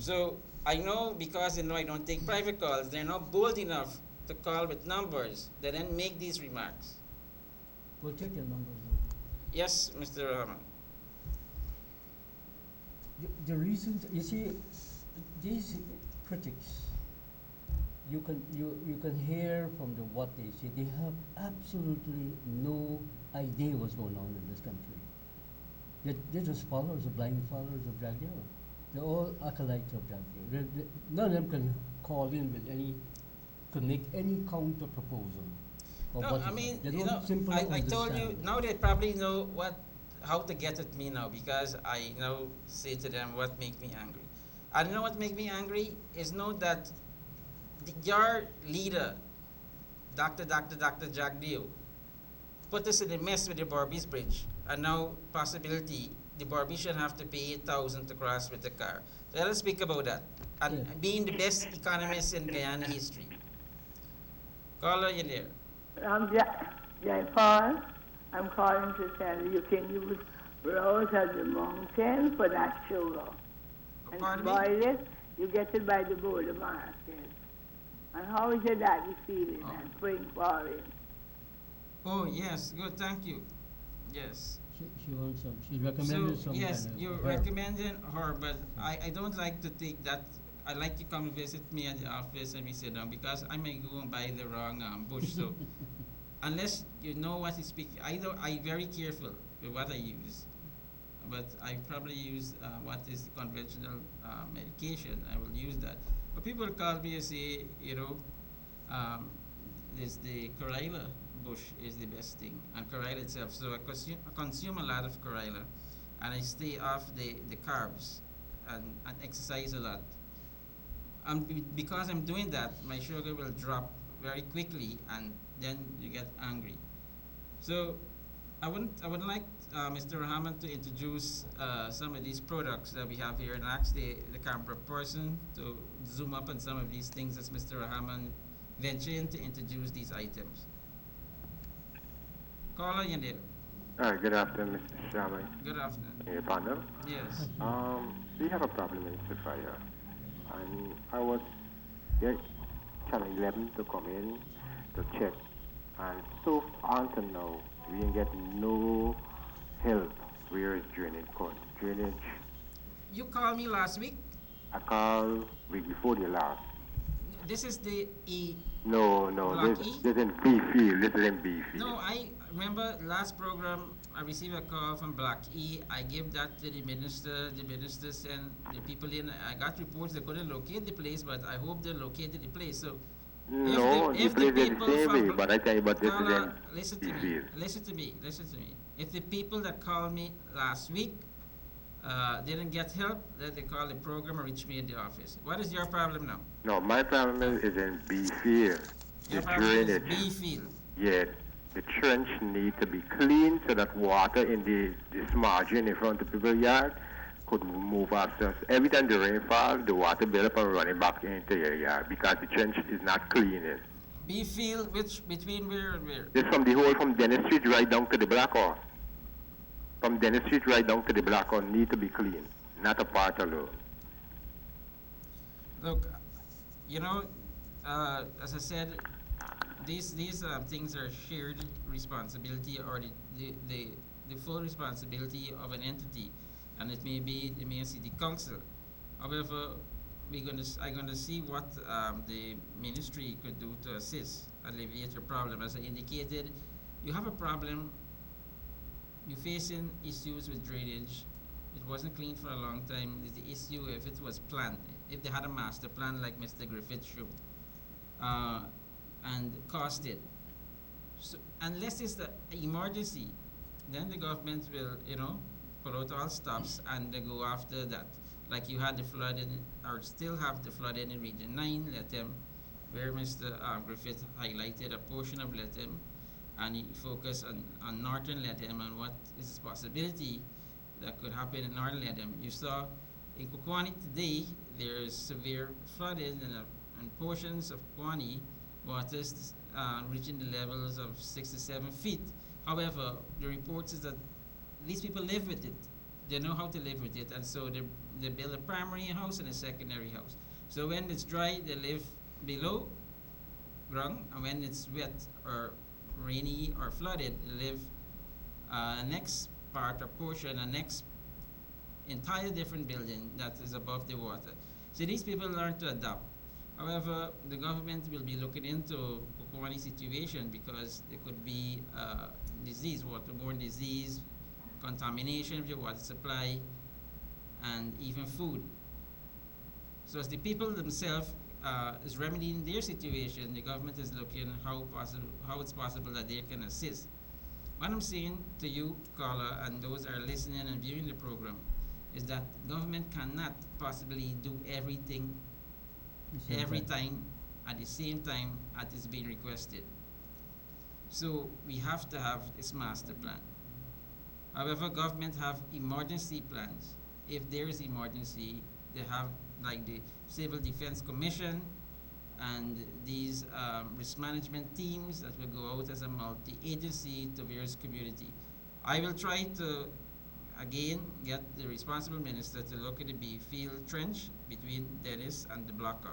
So I know because I don't take private calls, they're not bold enough to call with numbers. They then make these remarks. We'll check your numbers though. Yes, Mr. Rahman. The reasons, you see, these critics, you can hear from the what they say. They have absolutely no idea what's going on in this country. They're just followers, blind followers of Jaguar. They're all acolytes of Jaguar. None of them can call in with any, can make any counter proposal. No, I mean, they don't simply I told you, understand. now they probably know how to get at me now because I now say to them what make me angry. I know what make me angry is know that your leader, Dr. Jack Deal, put us in a mess with the Barbies Bridge, and now possibility the Barbie should have to pay 8,000 to cross with the car. So let us speak about that. And Yeah. being the best economist in Guyana history. Caller, you there? Paul. I'm calling to tell you can use rose at the mountain for that sugar. And Pardon me? boil it, you get it by the border market. And how is your daddy feeling Oh. and praying for him? Oh, yes, good, thank you. Yes. She wants some. She recommended So, some. yes, kind of you're herb. recommending her, but I don't like to take that. I like to come visit me at the office and we sit down because I may go and buy the wrong bush. So, unless you know what is speaking, I'm very careful with what I use. But I probably use what is conventional medication. I will use that. But people call me and say, um, this the Corilla bush is the best thing, and Corilla itself. So I consume a lot of Corilla, and I stay off the carbs and exercise a lot. And because I'm doing that, my sugar will drop very quickly, and then you get angry. So I would like Mr. Rahman to introduce some of these products that we have here and ask the camera person to zoom up on some of these things as Mr. Rahman ventured to introduce these items. Caller, you there. Good afternoon, Mr. Sharma. Good afternoon. Your panel. Yes. We have a problem in Sophia, and I was there channel 11 to come in to check, and so until now we ain't get no help. Where is drainage code? Drainage. You called me last week. I called week before the last. This is the E. No, Block this E? this in B field. This is in B field. No, I remember last program I received a call from Block E. I gave that to the minister. The minister sent the people in. I got reports they couldn't locate the place, but I hope they located the place. So No, the if the place is people the same way, from but I tell you about this is Caller, in listen B to me. field. Listen to me. If the people that called me last week didn't get help, then they call the program or reach me in the office. What is your problem now? No, my problem is in B field. Your The problem is drainage. B field. Yes, the trench need to be cleaned so that water in this margin in front of people's yard could move ourselves. Every time the rain falls, the water build up and running back into your yard because the trench is not clean. B field, which between where and where? It's from the whole from Dennis Street right down to the Black Horse. From Dennis Street right down to the Black Horse need to be clean, not a part alone. Look, as I said, these things are shared responsibility or the full responsibility of an entity, and it may be the Mayor City Council. However, I'm going to see what the ministry could do to assist, alleviate your problem. As I indicated, you have a problem. You're facing issues with drainage. It wasn't clean for a long time. The issue if it was planned, if they had a master plan like Mr. Griffith showed, and costed. So unless it's the emergency, then the government will, pull out all stops and they go after that. Like you had the flood or still have the flood in Region 9, let them, where Mr. Griffith highlighted a portion of Letem, and he focused on northern Letem and what is this possibility that could happen in northern Letem. You saw in Kukwani today, there is severe flooding in portions of Kwani, waters reaching the levels of 6 to 7 feet. However, the report is that these people live with it. they know how to live with it, and so they build a primary house and a secondary house. So when it's dry, they live below ground, and when it's wet or rainy or flooded, they live next part or portion, a next entire different building that is above the water. So these people learn to adapt. However, the government will be looking into Kukumani situation because there could be disease, waterborne disease, contamination of your water supply, and even food. So as the people themselves is remedying their situation, the government is looking how it's possible that they can assist. What I'm saying to you, caller, and those are listening and viewing the program, is that government cannot possibly do everything every time at the same time as is being requested. So we have to have this master plan. However, government have emergency plans. If there is emergency, they have like the Civil Defense Commission and these risk management teams that will go out as a multi-agency to various community. I will try to again get the responsible minister to look at the B field trench between Dennis and the blocker.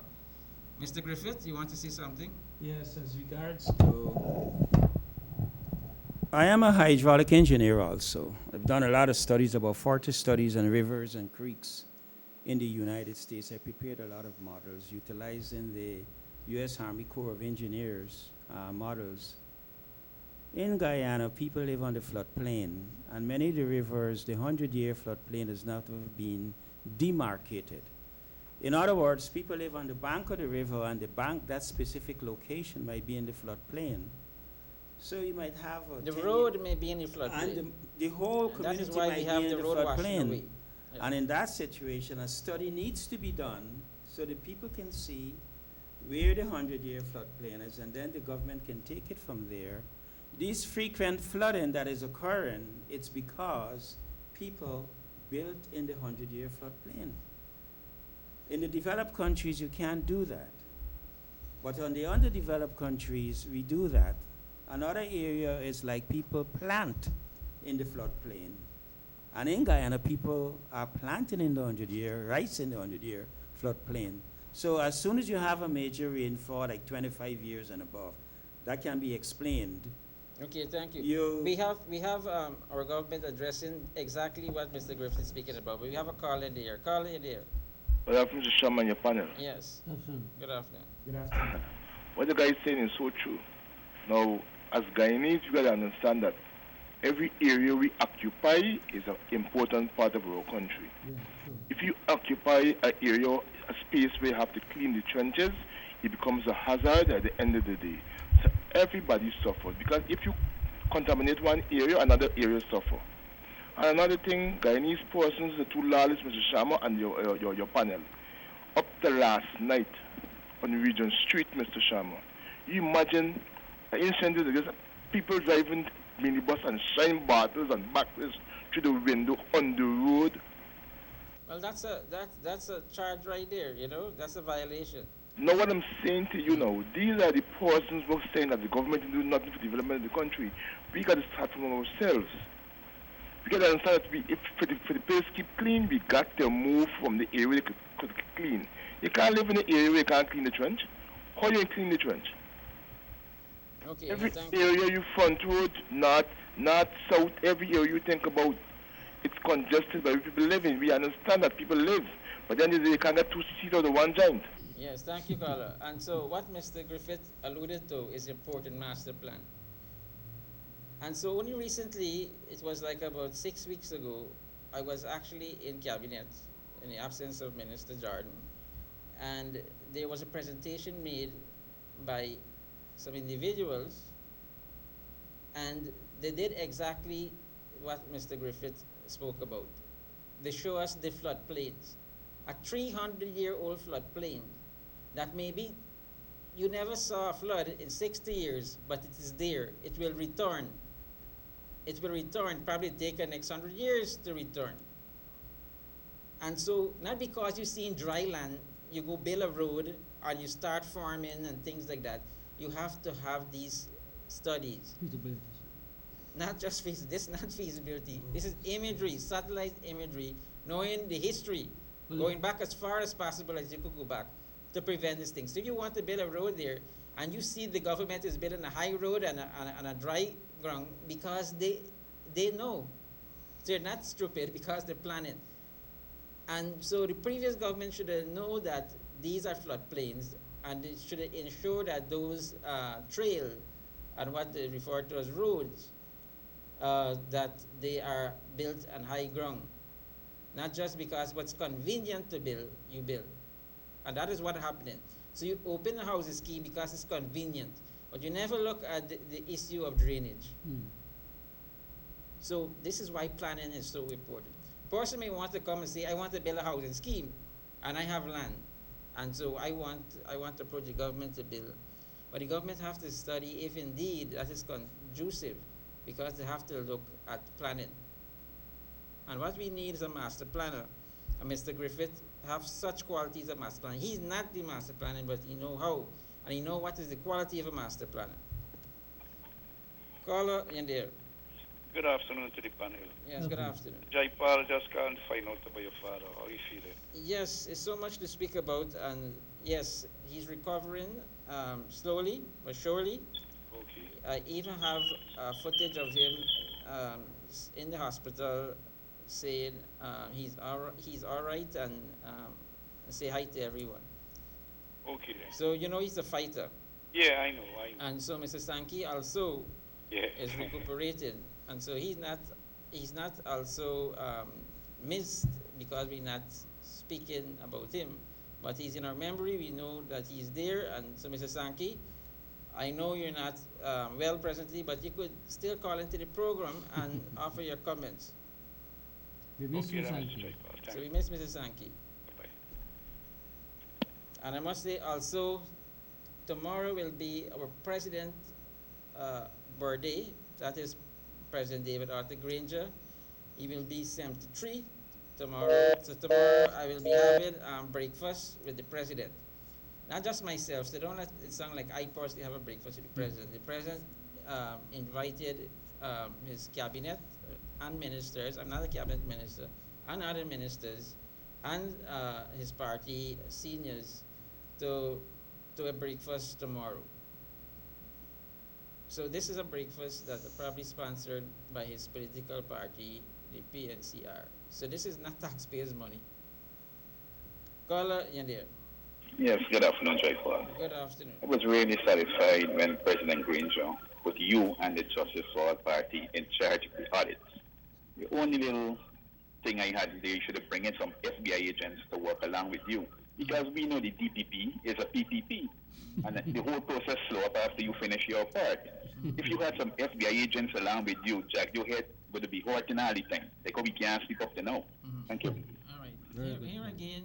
Mr. Griffith, you want to say something? Yes, as regards to, I am a hydraulic engineer also. I've done a lot of studies, about 40 studies on rivers and creeks in the United States. I prepared a lot of models utilizing the U.S. Army Corps of Engineers models. In Guyana, people live on the floodplain, and many of the rivers, the 100-year floodplain has not been demarcated. In other words, people live on the bank of the river, and the bank, that specific location, might be in the floodplain. So you might have a The road may be in the floodplain. and the whole And community that is why might we have be in the the road washing floodplain. away. Yeah. And in that situation, a study needs to be done so that people can see where the 100-year floodplain is, and then the government can take it from there. This frequent flooding that is occurring, it's because people built in the 100-year floodplain. In the developed countries, you can't do that. But on the underdeveloped countries, we do that. Another area is like people plant in the floodplain. And in Guyana, people are planting in the 100-year, rice in the 100-year floodplain. So as soon as you have a major rainfall, like 25 years and above, that can be explained. Okay, thank you. We have our government addressing exactly what Mr. Griffith is speaking about. But we have a caller there. Caller there. Good afternoon, Mr. Sharma, and your panel. Yes. Absolutely. Good afternoon. Good afternoon. What the guy is saying is so true. Now, as Guyanese, you got to understand that every area we occupy is an important part of our country. Yeah, sure. If you occupy an area, a space where you have to clean the trenches, it becomes a hazard at the end of the day. So everybody suffers, because if you contaminate one area, another area suffers. And another thing, Guyanese persons, the two lawless, Mr. Sharma, and your panel, up to last night on Regent Street, Mr. Sharma, you imagine the incident is just people driving minibus and shine bottles and backwards through the window on the road. Well, that's a charge right there. You know, that's a violation. Now what I'm saying to you now, these are the persons who are saying that the government is doing nothing for the development of the country. We got to start from ourselves. We got to understand that if for the place keep clean, we got to move from the area that could clean. You can't live in an area where you can't clean the trench. How do you clean the trench? Okay. Every Thank you. area you front road, north, south, every area you think about, it's congested by people living. We understand that people live, but then they can't get two seats out of one joint. Yes, thank you, caller. And so what Mr. Griffith alluded to is important master plan. And so only recently, it was like about 6 weeks ago, I was actually in cabinet in the absence of Minister Jordan. And there was a presentation made by some individuals, and they did exactly what Mr. Griffith spoke about. They show us the floodplains, a 300-year-old floodplain that maybe you never saw a flood in 60 years, but it is there. It will return. It will return, probably take the next 100 years to return. And so, not because you see in dry land, you go build a road or you start farming and things like that. You have to have these studies. Feasibility. not just this not feasibility. This is imagery, satellite imagery, knowing the history, Well, going back as far as possible as you could go back to prevent these things. So if you want to build a road there, and you see the government is building a high road and a dry ground because they know. They're not stupid because they're planning. And so the previous government should know that these are floodplains, and it should ensure that those trails and what they refer to as roads, that they are built on high ground. Not just because what's convenient to build, you build. And that is what happening. So you open a housing scheme because it's convenient, but you never look at the issue of drainage. So this is why planning is so important. Person may want to come and say, I want to build a housing scheme, and I have land, and so I want to approach the government to build. But the government have to study if indeed that is conducive, because they have to look at planning. And what we need is a master planner. And Mr. Griffith have such qualities of master planner. He's not the master planner, but he know how, and he know what is the quality of a master planner. Caller in there. Good afternoon to the panel. Yes, good afternoon. Jaipal just can't find out about your father. How you feeling? Yes, it's so much to speak about, and yes, he's recovering slowly but surely. Okay. I even have footage of him in the hospital saying he's all right, and say hi to everyone. Okay then. So you know he's a fighter, Yeah, I know. and so Mr. Sankey also Yeah. is recuperating, and so he's not also missed because we're not speaking about him, but he's in our memory. We know that he's there, and so Mr. Sankey, I know you're not well presently, but you could still call into the program and offer your comments. We miss Okay, you, then, Mr. Sankey. Jaipal. So Thank we you. miss Mr. Sankey. Bye-bye. And I must say also, tomorrow will be our president birthday. That is President David Arthur Granger. He will be 73 tomorrow. So tomorrow I will be having breakfast with the president. Not just myself, so don't let it sound like I personally have a breakfast with the president. The president invited his cabinet and ministers, I'm not a cabinet minister, and other ministers, and his party seniors to a breakfast tomorrow. So this is a breakfast that probably sponsored by his political party, the PNCR. So this is not taxpayers' money. Caller, you're there. Yes, good afternoon, Jaipal. Good afternoon. I was really satisfied when President Granger put you and the Justice for All Party in charge of the audits. The only little thing I had there, you should have bring in some FBI agents to work along with you, because we know the DPP is a PPP, and the whole process slow up after you finish your part. If you had some FBI agents along with you, Jack, your head would be hurting all the time. Like how we can't sleep up to now. Thank you. All right. Very Here, good here point. again,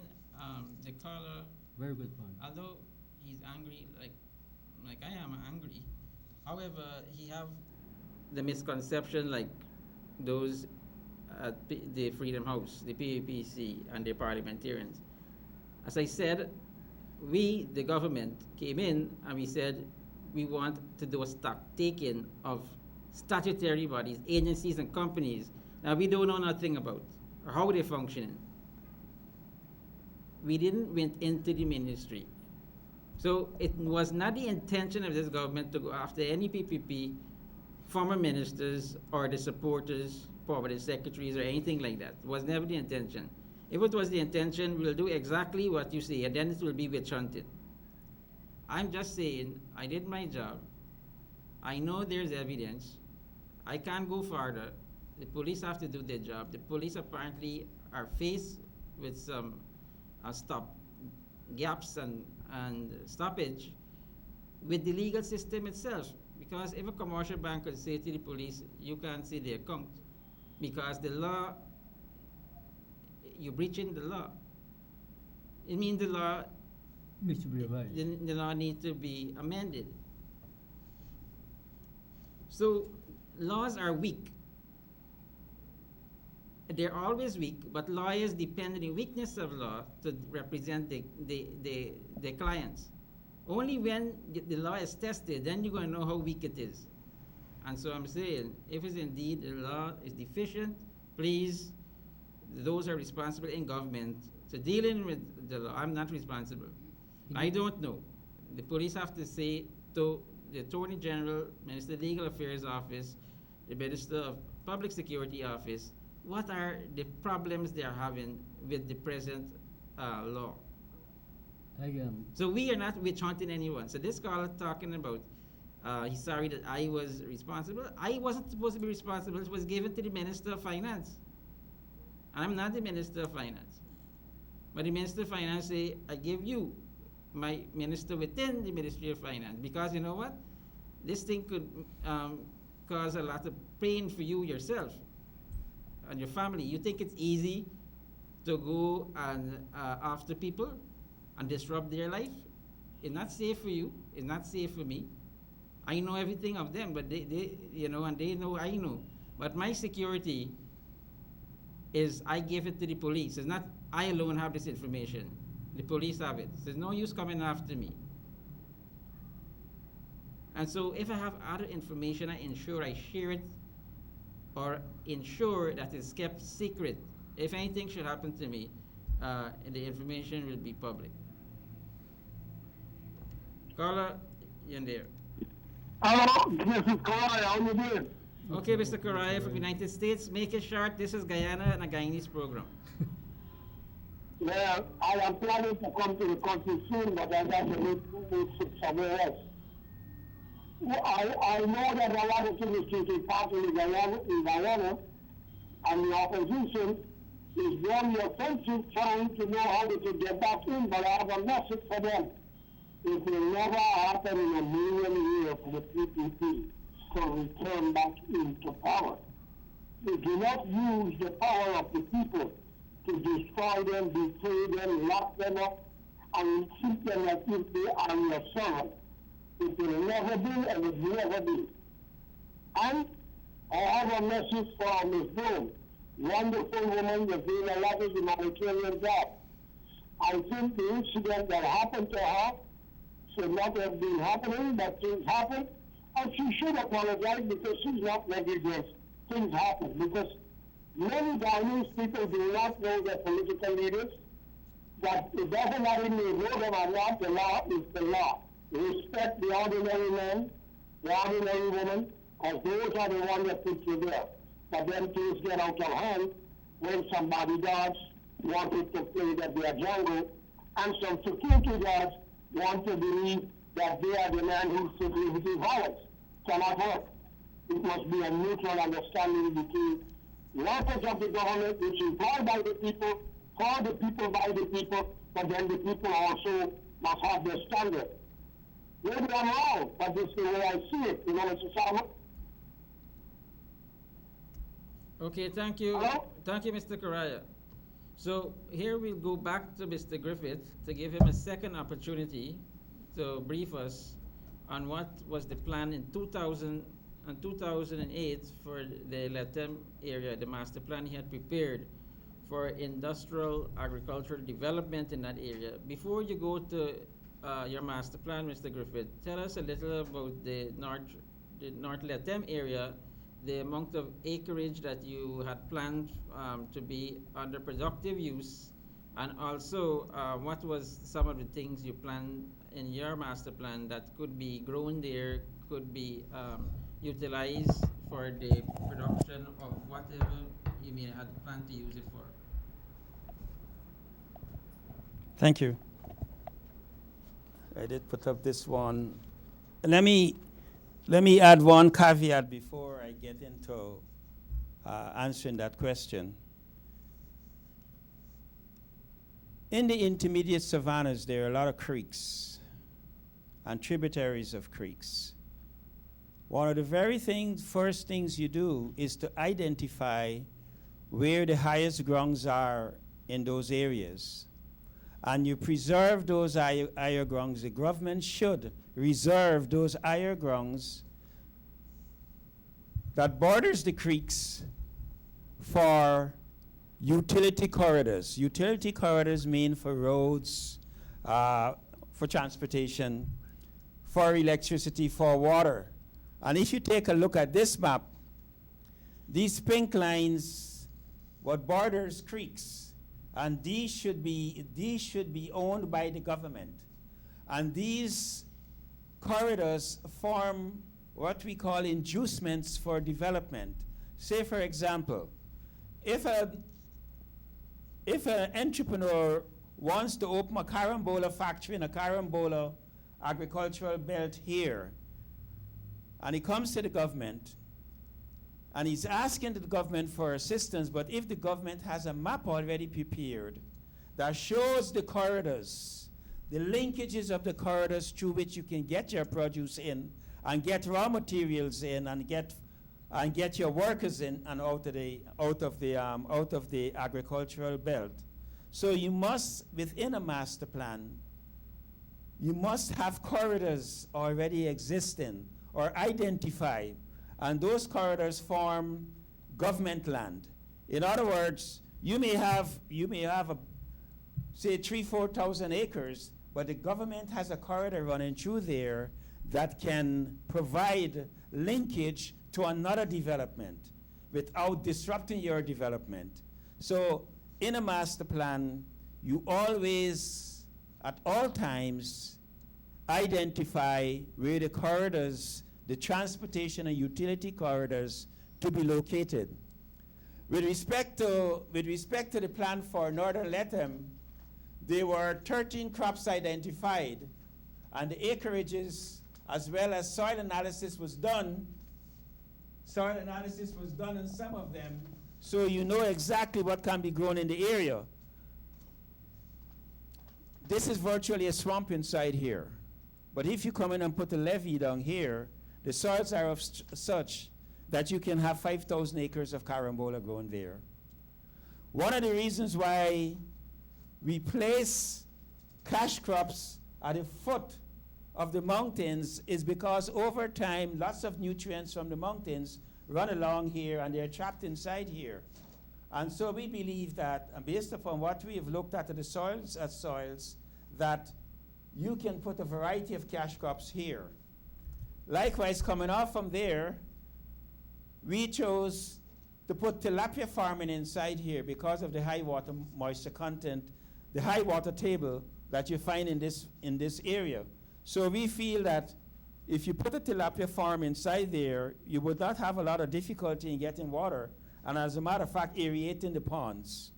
the caller, Very good point. although he's angry, like I am angry, however, he have the misconception like those at the Freedom House, the PAPC, and the parliamentarians. As I said, we, the government, came in and we said we want to do a stock taking of statutory bodies, agencies, and companies that we don't know nothing about or how they're functioning. We didn't went into the ministry. So it was not the intention of this government to go after any PPP, former ministers, or the supporters, former secretaries, or anything like that. It was never the intention. If it was the intention, we'll do exactly what you say, and then it will be witch hunting. I'm just saying, I did my job. I know there's evidence. I can't go further. The police have to do their job. The police apparently are faced with some gaps and stoppage with the legal system itself. Because if a commercial bank could say to the police, you can't see the account, because the law, you're breaching the law. It means the law, Needs to be revised. the law needs to be amended. So laws are weak. They're always weak, but lawyers depend on the weakness of law to represent the clients. Only when the law is tested, then you're going to know how weak it is. And so I'm saying, if it's indeed the law is deficient, please, those are responsible in government. So dealing with the law, I'm not responsible. I don't know. The police have to say to the Attorney General, Minister of Legal Affairs Office, the Minister of Public Security Office, what are the problems they are having with the present law. So we are not witch-hunting anyone. So this caller talking about, he's sorry that I was responsible. I wasn't supposed to be responsible. It was given to the Minister of Finance. And I'm not the Minister of Finance. But the Minister of Finance say, I give you my minister within the Ministry of Finance. Because you know what? This thing could cause a lot of pain for you yourself and your family. You think it's easy to go and after people and disrupt their life? It's not safe for you. It's not safe for me. I know everything of them, but they you know, and they know I know. But my security is I give it to the police. It's not I alone have this information. The police have it. So there's no use coming after me. And so if I have other information, I ensure I share it or ensure that it's kept secret. If anything should happen to me, the information will be public. Caller, you're in there. Hello, this is Kawhi. How you doing? Okay, Mr. Correa from the United States. Make it short. This is Guyana and a Guyanese program. Well, I am planning to come to the country soon, but I got to meet somewhere else. I know that a lot of things is taking part in Guyana, and the opposition is very offensive trying to know how they can get back in, but I have a message for them. It will never happen in a million years for the PPP to return back into power. They do not use the power of the people to destroy them, betray them, lock them up, and treat them as if they are your servant. It will never be, and it will never be. And I have a message for Ms. Brown, wonderful woman that's doing a lot of humanitarian job. I think the incident that happened to her should not have been happening, but things happen, and she should apologize because she's not negligent. Things happen because many Guyanese people do not know their political leaders, that it doesn't matter if they know them or not, the law is the law. Respect the ordinary man, the ordinary woman, because those are the ones that put you there. But then things get out of hand when some bodyguards wanted to play that they are jungle, and some security guards want to believe that they are the man who's security violence. Cannot work. It must be a mutual understanding between workers of the government, which is employed by the people, for the people, by the people, but then the people also must have their standard. Maybe I'm wrong, but this is the way I see it, you know, Mr. Salma. Okay, thank you. Hello? Thank you, Mr. Correa. So here we'll go back to Mr. Griffith to give him a second opportunity to brief us on what was the plan in 2000 and 2008 for the Latem area, the master plan he had prepared for industrial agricultural development in that area. Before you go to your master plan, Mr. Griffith, tell us a little about the North Latem area, the amount of acreage that you had planned to be under productive use, and also what was some of the things you planned in your master plan that could be grown there, could be utilized for the production of whatever you may have planned to use it for. Thank you. I did put up this one. Let me add one caveat before I get into answering that question. In the intermediate savannas, there are a lot of creeks and tributaries of creeks. One of the first things you do is to identify where the highest grounds are in those areas. And you preserve those higher grounds. The government should reserve those higher grounds that borders the creeks for utility corridors. Utility corridors mean for roads, for transportation, for electricity, for water. And if you take a look at this map, these pink lines, what borders creeks, and these should be owned by the government. And these corridors form what we call inducements for development. Say, for example, if an entrepreneur wants to open a carambola factory in a carambola agricultural belt here, and he comes to the government, and he's asking the government for assistance, but if the government has a map already prepared that shows the corridors, the linkages of the corridors through which you can get your produce in, and get raw materials in, and get your workers in and out of the agricultural belt. So you must, within a master plan, you must have corridors already existing or identified, and those corridors form government land. In other words, you may have say 3,000-4,000 acres, but the government has a corridor running through there that can provide linkage to another development without disrupting your development. So in a master plan, you always, at all times, identify where the corridors, the transportation and utility corridors to be located. With respect to the plan for Northern Lethem, there were 13 crops identified, and the acreages, as well as soil analysis was done. Soil analysis was done in some of them, so you know exactly what can be grown in the area. This is virtually a swamp inside here. But if you come in and put a levee down here, the soils are of such that you can have 5,000 acres of carambola grown there. One of the reasons why we place cash crops at the foot of the mountains is because over time, lots of nutrients from the mountains run along here and they're trapped inside here. And so we believe that, and based upon what we have looked at the soils, that you can put a variety of cash crops here. Likewise, coming off from there, we chose to put tilapia farming inside here because of the high water moisture content, the high water table that you find in this area. So we feel that if you put a tilapia farm inside there, you would not have a lot of difficulty in getting water, and as a matter of fact, aerating the ponds.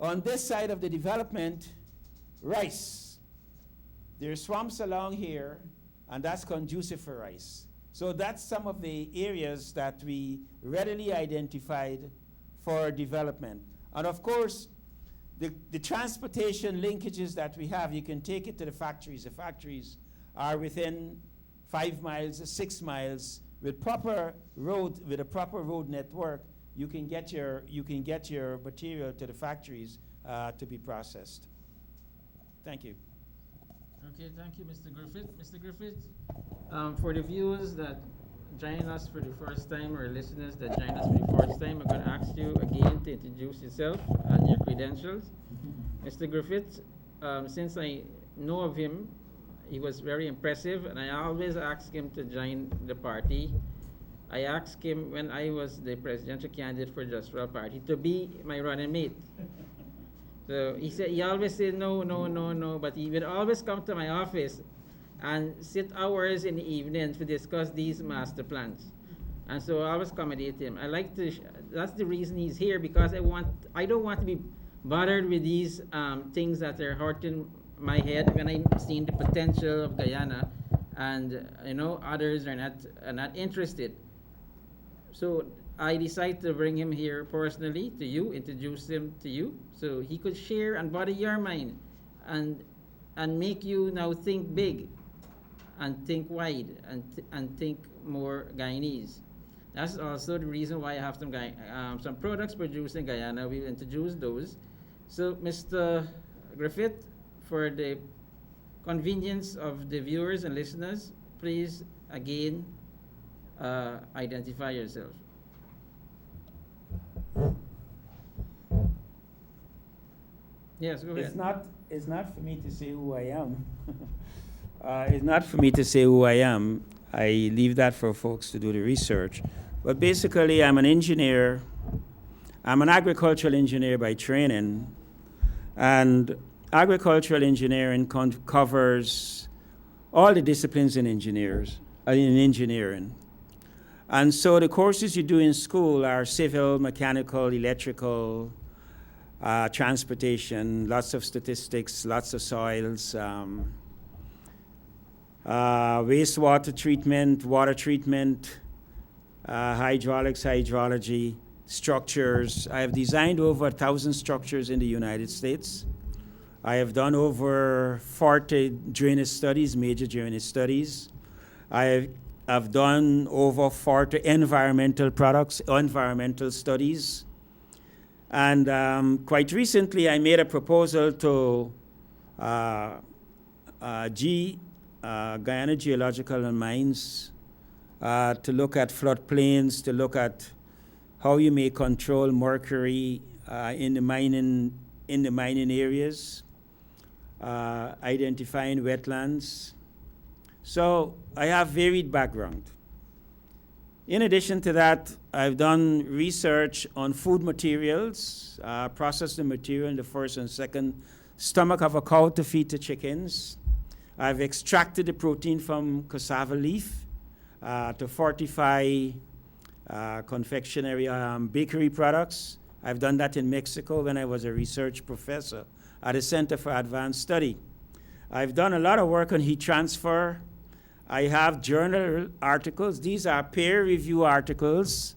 On this side of the development, rice. There are swamps along here, and that's conducive for rice. So that's some of the areas that we readily identified for development. And of course, the transportation linkages that we have, you can take it to the factories. The factories are within 5 miles, 6 miles. With a proper road network, you can get your material to the factories to be processed. Thank you. Okay, thank you, Mr. Griffith. Mr. Griffith, for the viewers that join us for the first time, or listeners that join us for the first time, I'm going to ask you again to introduce yourself and your credentials. Mr. Griffith, since I know of him, he was very impressive, and I always ask him to join the party. I asked him when I was the presidential candidate for Just World Party to be my running mate. So he always said no, but he would always come to my office and sit hours in the evening to discuss these master plans. And so I always accommodate him. I like to, that's the reason he's here, because I don't want to be bothered with these things that are hurting my head when I'm seeing the potential of Guyana, and others are not interested. So I decided to bring him here personally to you, introduce him to you, so he could share and body your mind, and make you now think big, and think wide, and think more Guyanese. That's also the reason why I have some products produced in Guyana. We'll introduce those. So, Mr. Griffith, for the convenience of the viewers and listeners, please again identify yourself. Yes, go ahead. It's not for me to say who I am. It's not for me to say who I am. I leave that for folks to do the research. But basically, I'm an engineer. I'm an agricultural engineer by training. And agricultural engineering covers all the disciplines in engineering. And so the courses you do in school are civil, mechanical, electrical, transportation, lots of statistics, lots of soils, wastewater treatment, water treatment, hydraulics, hydrology, structures. I have designed over 1,000 structures in the United States. I have done over 40 drainage studies, major drainage studies. I have done over 40 environmental studies. And quite recently, I made a proposal to Guyana Geological and Mines to look at floodplains, to look at how you may control mercury in the mining areas, identifying wetlands. So I have varied background. In addition to that, I've done research on food materials, processed the material in the first and second stomach of a cow to feed the chickens. I've extracted the protein from cassava leaf to fortify confectionery bakery products. I've done that in Mexico when I was a research professor at the Center for Advanced Study. I've done a lot of work on heat transfer. I have journal articles. These are peer review articles.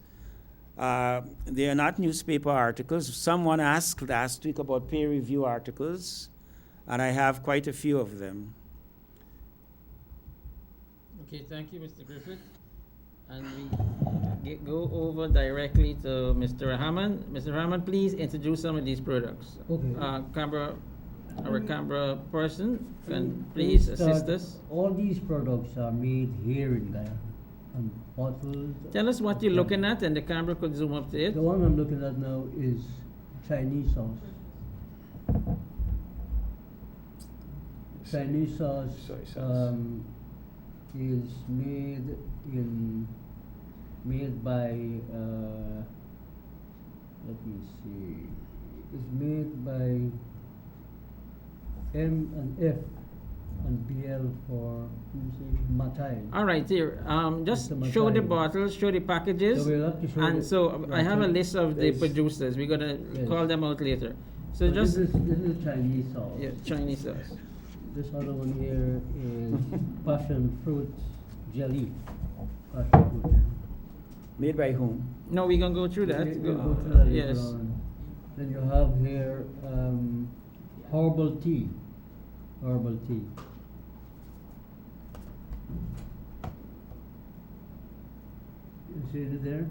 They are not newspaper articles. Someone asked last week about peer review articles, and I have quite a few of them. Okay, thank you, Mr. Griffith. And we go over directly to Mr. Rahman. Mr. Rahman, please introduce some of these products. Okay. Our camera person can please assist us. All these products are made here in Guyana. And bottles. Tell us what you're looking at, and the camera could zoom up to it. The one I'm looking at now is Chinese sauce. Chinese sauce, Soy sauce. is made by let me see. It's made by M and F and BL for Matai. All right, here. Just show the bottles, show the packages, So we'll have to show and the- so I have a list of the Yes. producers. We're gonna Yes. call them out later. So But just this is Chinese sauce. yeah, Chinese sauce. This other one here is passion fruit jelly. Passion fruit jelly. Made by whom? No, we're gonna go through that. We'll go through that later Yes. on. Then you have here herbal tea. Herbal tea. You see it there?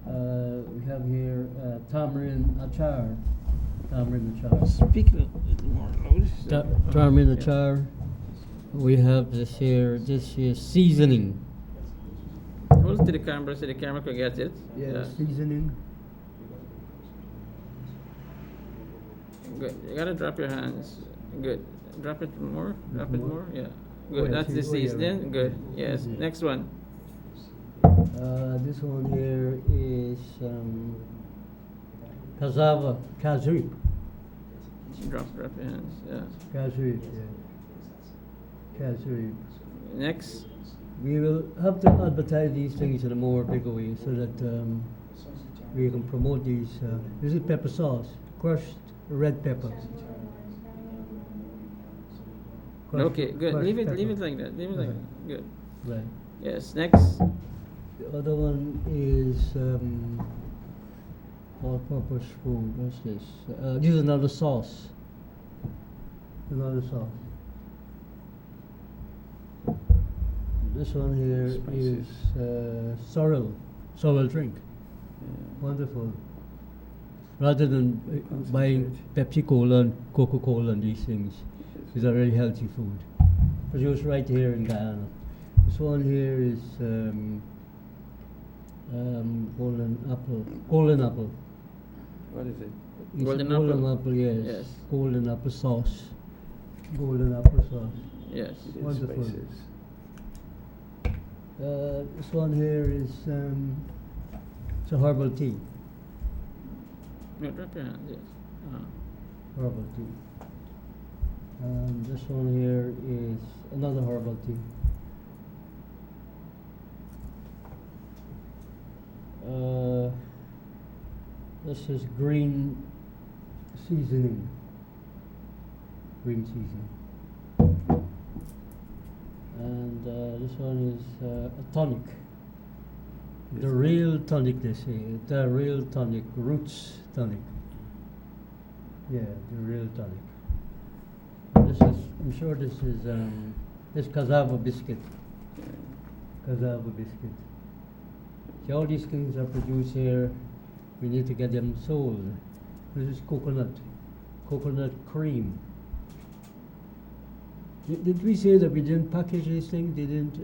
We have here tamarind achar. Tamarind achar. Speak a little more loud. Tamarind achar. We have this here seasoning. Hold it to the camera so the camera can get it. Yeah, seasoning. Good. You gotta drop your hands. Good. Drop it more. Drop it more. Yeah. Oh, Good. yeah, That's the see- oh, yeah, seasoning. right. Good. Yes. Mhm. Next one. This one here is cassava, kazoo. Drop your hands. Yeah. Kazoo, yeah. Kazoo. Next. We will have to advertise these things in a more bigger way so that we can promote these. This is pepper sauce, crushed red pepper. Okay. Good. crushed Leave it. pepper. Leave it like that. Leave it like Okay. that. Good. Right. Yes. Next. The other one is all-purpose food. What's this? This is another sauce. Another sauce. This one here is sorrel drink. Wonderful. Rather than buying Pepsi Cola and Coca Cola and these things, these are very healthy food. Produced right here in Guyana. This one here is golden apple. Golden apple. What is it? It's Golden golden apple? apple, yes. Yes. Golden apple sauce. Golden apple sauce. Yes. It is Wonderful. spices. This one here is it's a herbal tea. No, drop your hand, yes. Herbal tea. And this one here is another herbal tea. This is green seasoning. Green seasoning. And this one is a tonic. The real tonic, they say. The real tonic, roots tonic. Yeah, the real tonic. And this is, I'm sure this cassava biscuit. Cassava biscuit. See, all these things are produced here. We need to get them sold. This is coconut cream. Did we say that we didn't package these things? They didn't,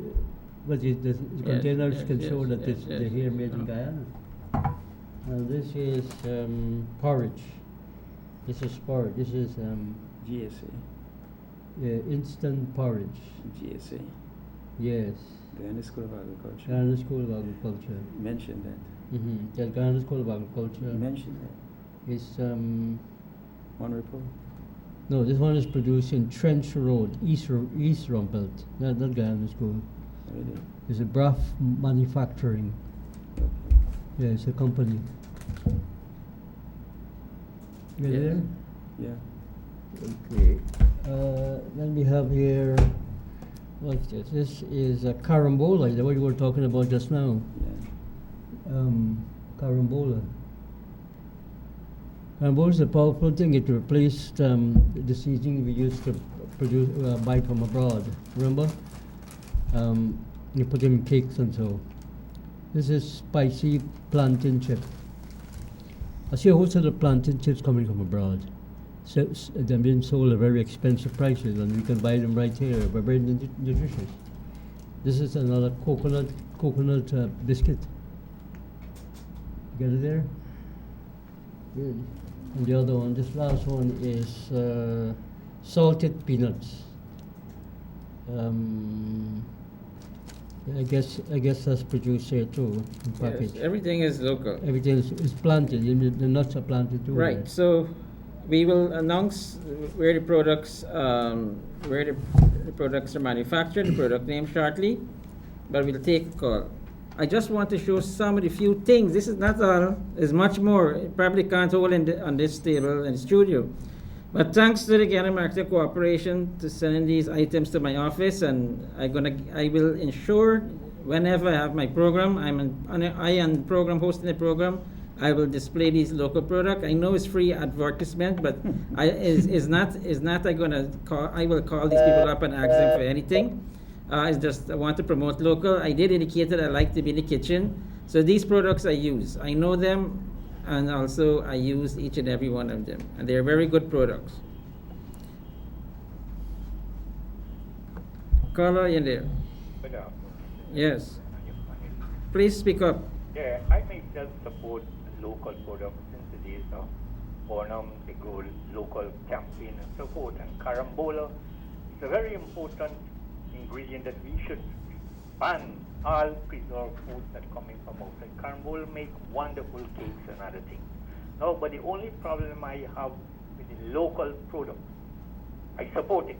but the containers can show that they're here made in Guyana. And this is porridge. This is porridge. This is GSA. Instant porridge. GSA. Yes. Guyana School of Agriculture. Guyana School of Agriculture. Mention that. Yeah, Guyana School of Agriculture. Mention that. It's On report. no, this one is produced in Trench Road, East Rumpelt. Not Guyana School. Really? It's a Braff Manufacturing. Okay. Yeah, it's a company. You Yes. there? Yeah. Okay. Then we have here, what's this? This is a carambola, the what you were talking about just now. Yeah. Carambola. Carambola is a powerful thing. It replaced the seasoning we used to produce, buy from abroad. Remember? You put them in cakes and so. This is spicy plantain chip. I see a whole set of plantain chips coming from abroad. So, they're being sold at very expensive prices, and we can buy them right here. They're very nutritious. This is another coconut biscuit. Get it there? Good. And the other one, this last one is salted peanuts. I guess that's produced here too, in package. Yes, everything is local. Everything is planted. The nuts are planted too. Right. So we will announce where the products are manufactured, the product name shortly, but we'll take a call. I just want to show some of the few things. This is not all. There's much more. It probably can't hold on this table in the studio. But thanks to the Guyana Marketing Corporation to sending these items to my office, and I will ensure whenever I have my program, I am program hosting the program, I will display these local product. I know it's free advertisement, but I will call these people up and ask them for anything. It's just I want to promote local. I did indicate that I like to be in the kitchen, so these products I use. I know them, and also I use each and every one of them, and they are very good products. Caller, in there? Good afternoon. Yes. Please speak up. Yeah, I myself support local products since the days of Bonham, the Gold local campaign and so forth. And carambola is a very important ingredient that we should ban all preserved foods that coming from outside. Carambola make wonderful cakes and other things. No, but the only problem I have with the local products, I support it,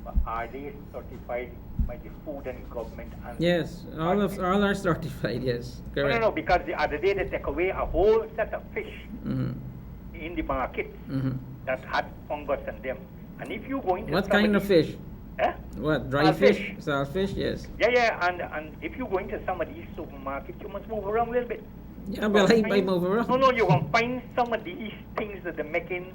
but are they certified by the Food and Government? And Yes, all are certified. Yes, correct. No, because the other day they take away a whole set of fish Mm-hmm. in the market Mm-hmm. that had fungus in them. And if you go into What kind of fish? Eh? What, dry Saltfish. fish? Saltfish, yes. Yeah, and if you go into some of these supermarkets, you must move around a little bit. Yeah, well, I move around. No, you're going to find some of these things that they're making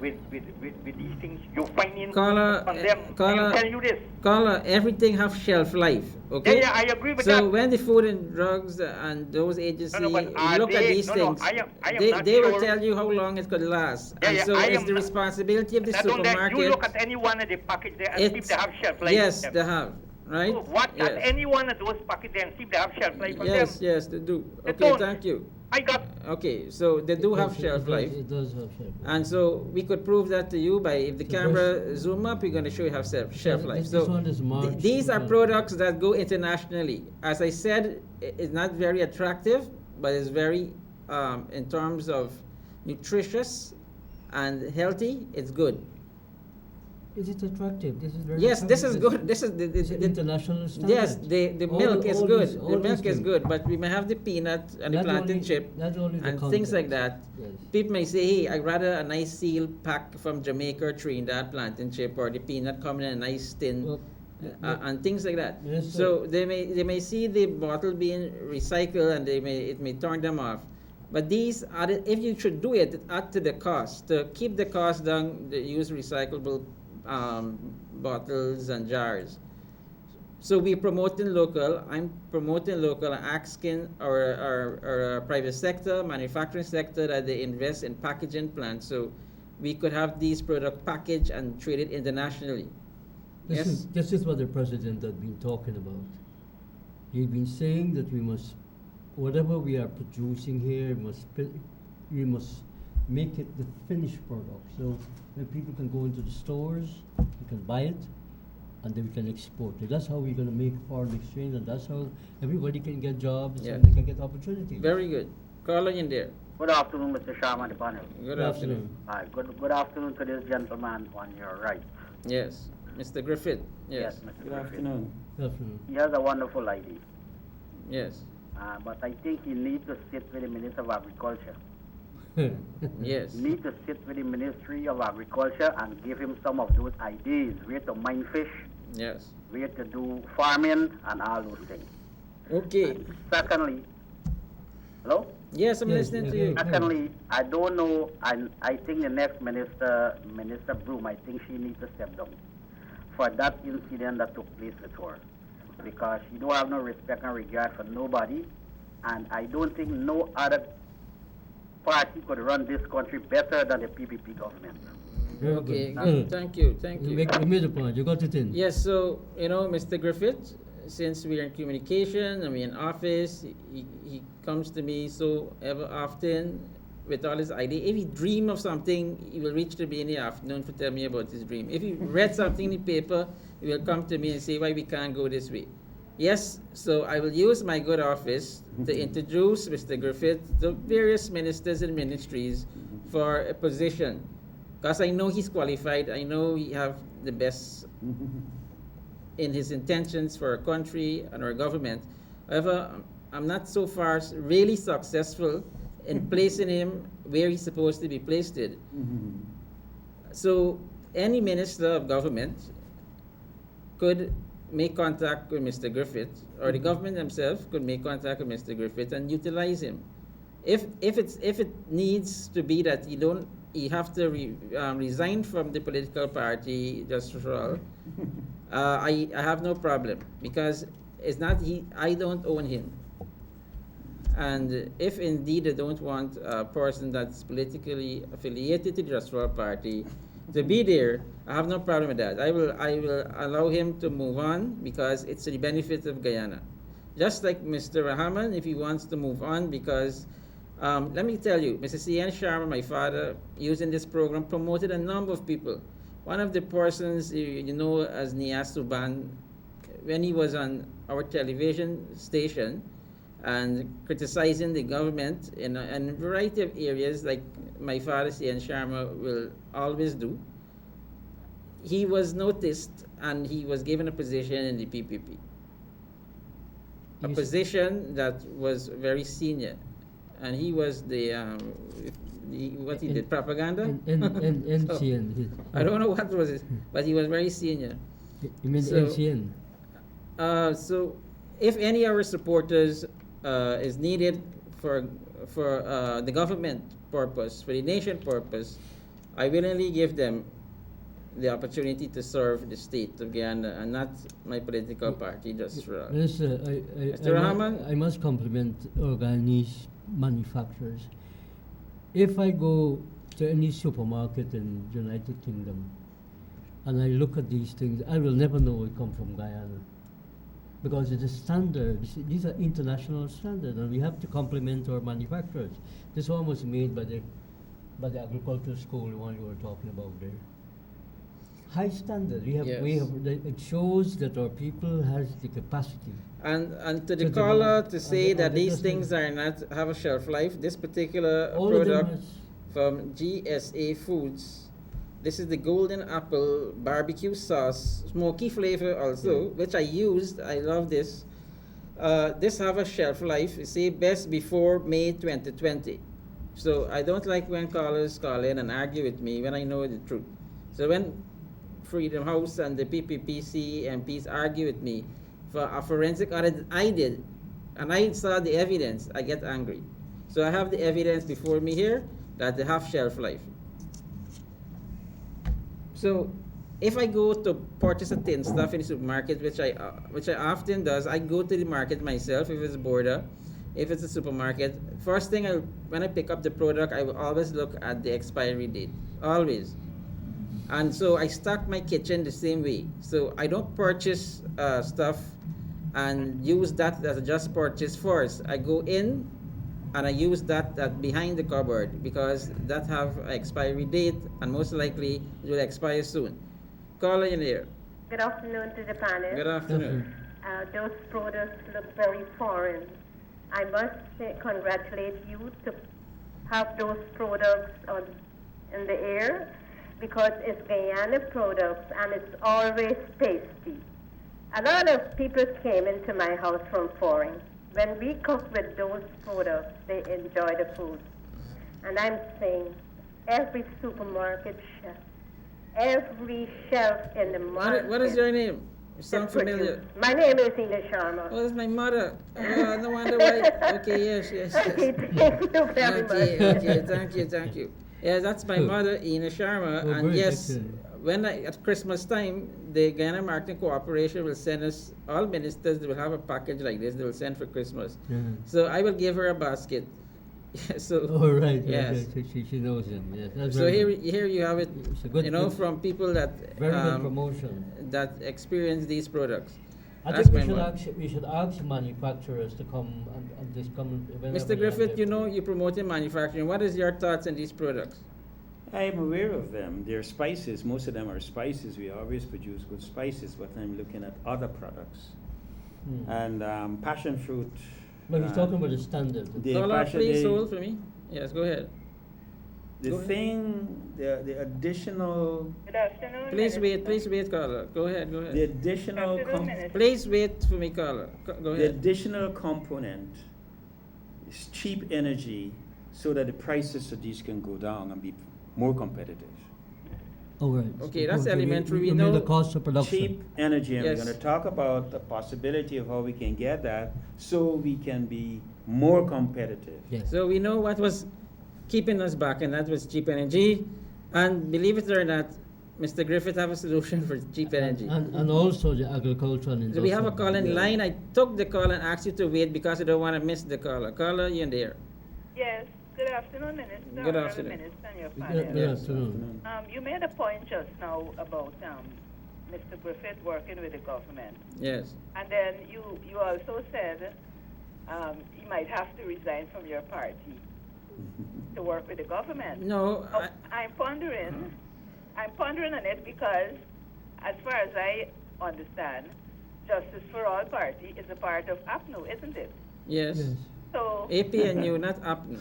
with these things. You're finding Caller, from them. caller, I tell you this. Caller, everything have shelf life, okay? Yeah, I agree with so that. when the Food and Drugs and those agencies but are look at they- these no, things, I am they, not they will sure. tell you how long it could last. Yeah, and yeah, so I it's am the not- responsibility of the That don't let supermarket. you look at any one of the packets there and see if they have shelf life. Yes, in they them. have, right? So what at Yes. any one of those packets there and see if they have shelf life on Yes, them. yes, they do. They Okay, don't. thank you. I got. Okay, so they do have shelf life. It does have shelf life. And so we could prove that to you by if the So camera zoom up, we're going to show you have shelf life. This one is March. These are products that go internationally. As I said, it's not very attractive, but it's very, in terms of nutritious and healthy, it's good. Is it attractive? This is very Yes, this is attractive. good. This is It's an international standard. yes, the All- milk is all good. these- The all milk these is things. good, but we may have the peanut and the That's plantain only- chip that's only the and things like context. that. Yes. People may say, hey, I'd rather a nice seal pack from Jamaica or Trinidad plantain chip, or the peanut coming in a nice tin, Well, and things like that. Yes, So they may see the bottle being recycled, and it may turn them off. But these are if you should do it, add to the cost to keep the cost down. They use recyclable bottles and jars. So we're promoting local. I'm promoting local and asking our private sector, manufacturing sector, that they invest in packaging plants so we could have these products packaged and traded internationally. This is what the president had been talking about. He's been saying that we must, whatever we are producing here, we must make it the finished product. So that people can go into the stores, you can buy it, and then we can export it. That's how we're going to make foreign exchange, and that's how everybody can get jobs and they can get opportunities. Very good. Call in there. Good afternoon, Mr. Sharma, the panel. Good afternoon. Hi. Good afternoon to this gentleman on your right. Yes, Mr. Griffith. Yes. Mr. Good Griffith. afternoon. He has a wonderful idea. Yes. But I think he needs to sit with the Minister of Agriculture. Yes. He needs to sit with the Ministry of Agriculture and give him some of those ideas, where to mine fish, Yes. where to do farming, and all those things. Okay. And secondly, hello? Yes, I'm listening to you. Secondly, I don't know, I think the next minister, Minister Broom, I think she needs to step down for that incident that took place with her. Because she don't have no respect and regard for nobody, and I don't think no other party could run this country better than the PPP government. Okay, good. Thank you. You made a point. You got it in. Yes, so, Mr. Griffith, since we're in communication and we're in office, he comes to me so ever often with all his idea. If he dream of something, he will reach to me in the afternoon to tell me about his dream. If he read something in the paper, he will come to me and say why we can't go this way. Yes, so I will use my good office to introduce Mr. Griffith to various ministers and ministries for a position. Because I know he's qualified, I know he have the best in his intentions for our country and our government. However, I'm not so far really successful in placing him where he's supposed to be placed. So any minister of government could make contact with Mr. Griffith, or the government themselves could make contact with Mr. Griffith and utilize him. If it needs to be that you have to resign from the political party just for all, I have no problem, because it's not I don't own him. And if indeed they don't want a person that's politically affiliated to the Just for All Party to be there, I have no problem with that. I will allow him to move on, because it's to the benefit of Guyana. Just like Mr. Rahman, if he wants to move on, because let me tell you, Mr. C.N. Sharma, my father, using this program, promoted a number of people. One of the persons you know as Nias Suban, when he was on our television station and criticizing the government in a variety of areas, like my father, C.N. Sharma, will always do, he was noticed and he was given a position in the PPP. A position that was very senior. And he was what he did, propaganda? NCN. I don't know what was it, but he was very senior. You mean NCN? So if any of our supporters is needed for the government purpose, for the nation purpose, I willingly give them the opportunity to serve the state of Guyana and not my political party, just for Mr. Rahman? I must compliment our Guyanese manufacturers. If I go to any supermarket in the United Kingdom and I look at these things, I will never know it come from Guyana. because it is standard. These are international standards, and we have to compliment our manufacturers. This one was made by the agricultural school, the one you were talking about there. High standard. It shows that our people has the capacity. And to the caller to say that these things are not have a shelf life. This particular All of them product from GSA Foods, this is the golden apple barbecue sauce, smoky flavor also, which I used. I love this. This have a shelf life. You say best before May 2020. So I don't like when callers call in and argue with me when I know the truth. So when Freedom House and the PPPC MPs argue with me for a forensic audit I did, and I saw the evidence, I get angry. So I have the evidence before me here that they have shelf life. So if I go to purchase a tin stuff in the supermarket, which I often does, I go to the market myself if it's a border, if it's a supermarket. First thing, when I pick up the product, I will always look at the expiry date, always. And so I stock my kitchen the same way. So I don't purchase stuff and use that as a just purchase first. I go in and I use that behind the cupboard because that have an expiry date and most likely it will expire soon. Caller in here. Good afternoon to the panel. Good afternoon. Those products look very foreign. I must say, congratulate you to have those products in the air because it's Guyana products and it's always tasty. A lot of people came into my house from foreign. When we cook with those products, they enjoy the food. And I'm saying every supermarket shelf, every shelf in the market. What is your name? You sound familiar. My name is Ina Sharma. Oh, it's my mother. No wonder why. Okay, yes. Okay, thank you very much. Okay, thank you. Yeah, that's my mother, Ina Sharma. Oh, and yes, excellent. at Christmas time, the Guyana Marketing Corporation will send us, all ministers, they will have a package like this, they will send for Christmas. So I will give her a basket. So, oh, right. yes. Right. She knows him. Yes. That's So here you have it, good, from people that very good promotion. that experience these products. I That's think my motto. we should ask manufacturers to come and just come. Mr. Griffith, you promoting manufacturing. What is your thoughts on these products? I am aware of them. They're spices. Most of them are spices. We always produce good spices, but I'm looking at other products. And passion fruit. But he's talking about the standard. Please hold for me. Yes, go ahead. The additional. Good afternoon. Please wait, caller. Go ahead. The additional. Please wait for me, caller. Go ahead. The additional component is cheap energy, so that the prices of these can go down and be more competitive. Oh, right. Okay, that's elementary. We know know the cost of production. Cheap energy, and Yes. we're going to talk about the possibility of how we can get that, so we can be more competitive. Yes. So we know what was keeping us back, and that was cheap energy. And believe it or not, Mr. Griffith have a solution for cheap energy. And also the agricultural and So we have a industrial. call in line. I took the call and asked you to wait because I don't want to miss the caller. Caller, you're there. Yes. Good afternoon, Minister. Good afternoon. Minister and your Good panel. afternoon. You made a point just now about Mr. Griffith working with the government. Yes. And then you also said he might have to resign from your party to work with the government. No, I'm pondering on it because, as far as I understand, Justice for All Party is a part of APNU, isn't it? Yes. So APNU, not APNU.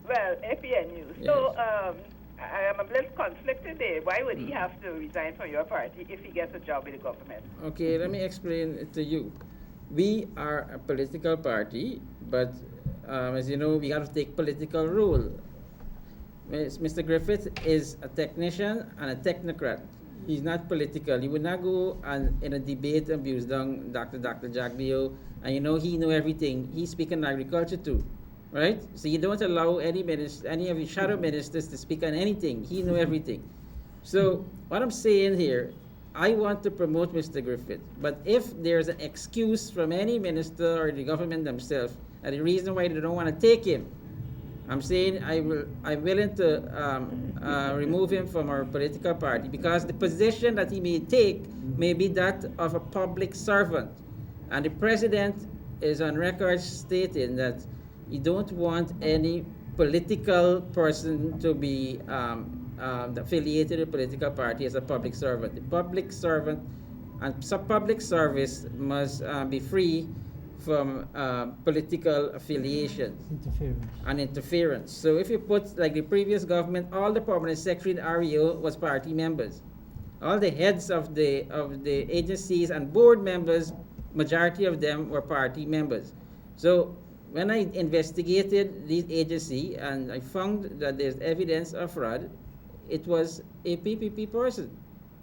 Well, APNU. So I am a little conflicted there. Why would he have to resign from your party if he gets a job with the government? Okay, let me explain it to you. We are a political party, but as you know, we have to take political role. Mr. Griffith is a technician and a technocrat. He's not political. He would not go in a debate and abuse down Dr. Jagdeo, and he know everything. He's speaking agriculture too, right? So you don't allow any of the shadow ministers to speak on anything. He know everything. So what I'm saying here, I want to promote Mr. Griffith, but if there's an excuse from any minister or the government themselves, and the reason why they don't want to take him, I'm saying I'm willing to remove him from our political party because the position that he may take may be that of a public servant. And the president is on record stating that he don't want any political person to be affiliated with a political party as a public servant. The public servant and public service must be free from political affiliation and interference. So if you put, like the previous government, all the permanent secretary in REO was party members. All the heads of the agencies and board members, majority of them were party members. So when I investigated this agency and I found that there's evidence of fraud, it was a PPP person.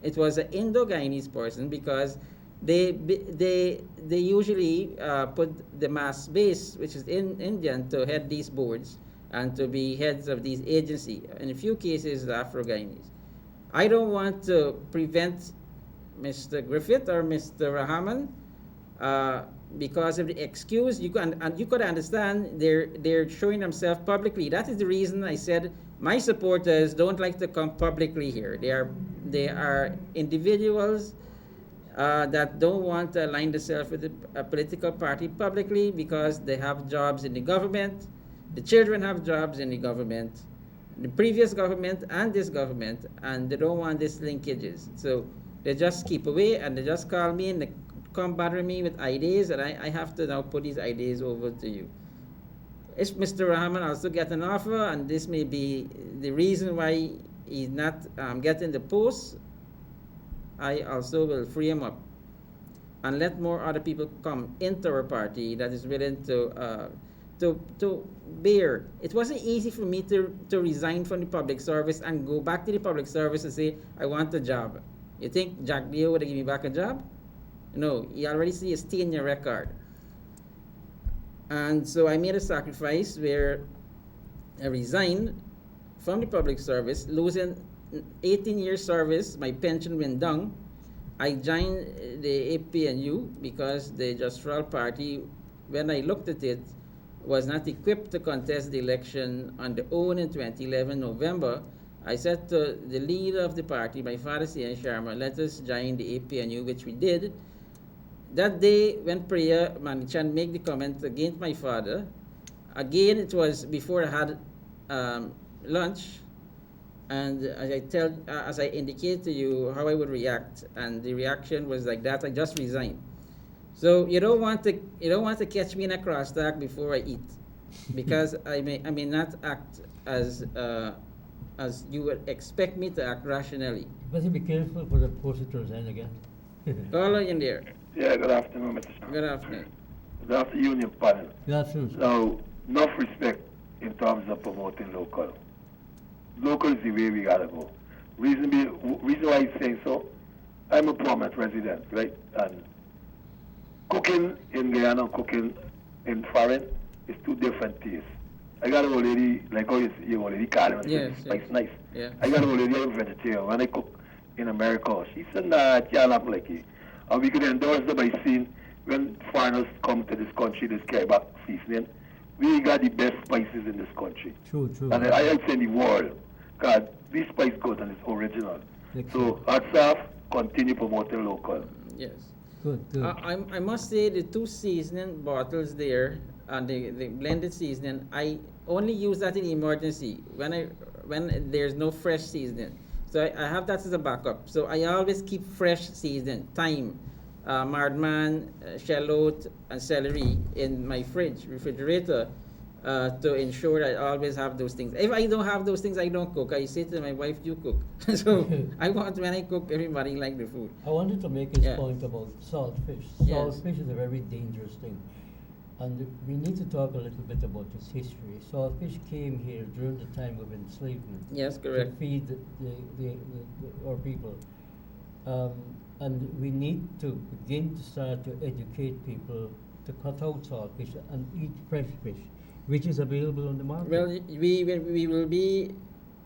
It was an Indo-Guyanese person because they usually put the mass base, which is in Indian, to head these boards and to be heads of these agencies. In a few cases, the Afro-Guyanese. I don't want to prevent Mr. Griffith or Mr. Rahman because of the excuse. You could understand they're showing themselves publicly. That is the reason I said my supporters don't like to come publicly here. They are individuals that don't want to align themselves with a political party publicly because they have jobs in the government. The children have jobs in the government, the previous government and this government, and they don't want these linkages. So they just keep away and they just call me and they come bother me with ideas, and I have to now put these ideas over to you. If Mr. Rahman also get an offer, and this may be the reason why he's not getting the post, I also will free him up and let more other people come into our party that is willing to bear. It wasn't easy for me to resign from the public service and go back to the public service and say, I want a job. You think Jack Leo would have given me back a job? No, you already see a stain your record. And so I made a sacrifice where I resigned from the public service, losing 18 years service, my pension went down. I joined the APNU because the Justice Party, when I looked at it, was not equipped to contest the election on their own in 2011 November. I said to the leader of the party, my father, C.N. Sharma, let us join the APNU, which we did. That day, when Priya Manichan made the comment against my father, again, it was before I had lunch, and as I indicated to you how I would react, and the reaction was like that. I just resigned. So you don't want to catch me in a crosstalk before I eat, because I may not act as you would expect me to act rationally. But be careful for the poster to resign again. Caller in there. Yeah, good afternoon, Mr. Chairman. Good afternoon. Good afternoon, Union panel. Good afternoon. Now, enough respect in terms of promoting local. Local is the way we gotta go. Reason why I'm saying so, I'm a prominent resident, right? And cooking in Guyana and cooking in foreign is two different tastes. I got an old lady, like how you already call it, yes, it's nice. Yeah. I got an old lady, I'm a vegetarian. When I cook in America, she said, nah, can't happen like it. And we could endorse it by seeing when foreigners come to this country, this carry back seasoning, we got the best spices in this country. True. And I'd say in the world, because this spice good and it's original. So, hats off, continue promoting local. Yes. Good. I must say the two seasoning bottles there and the blended seasoning, I only use that in emergency when there's no fresh seasoning. So I have that as a backup. So I always keep fresh seasoning, thyme, mardman, shallot, and celery in my refrigerator to ensure that I always have those things. If I don't have those things, I don't cook. I say to my wife, you cook. So I want when I cook, everybody like the food. I wanted to make this point about saltfish. Saltfish is a very dangerous thing. And we need to talk a little bit about its history. Saltfish came here during the time of enslavement. Yes, correct. To feed our people. And we need to begin to start to educate people to cut out saltfish and eat fresh fish, which is available on the market. Well, we will be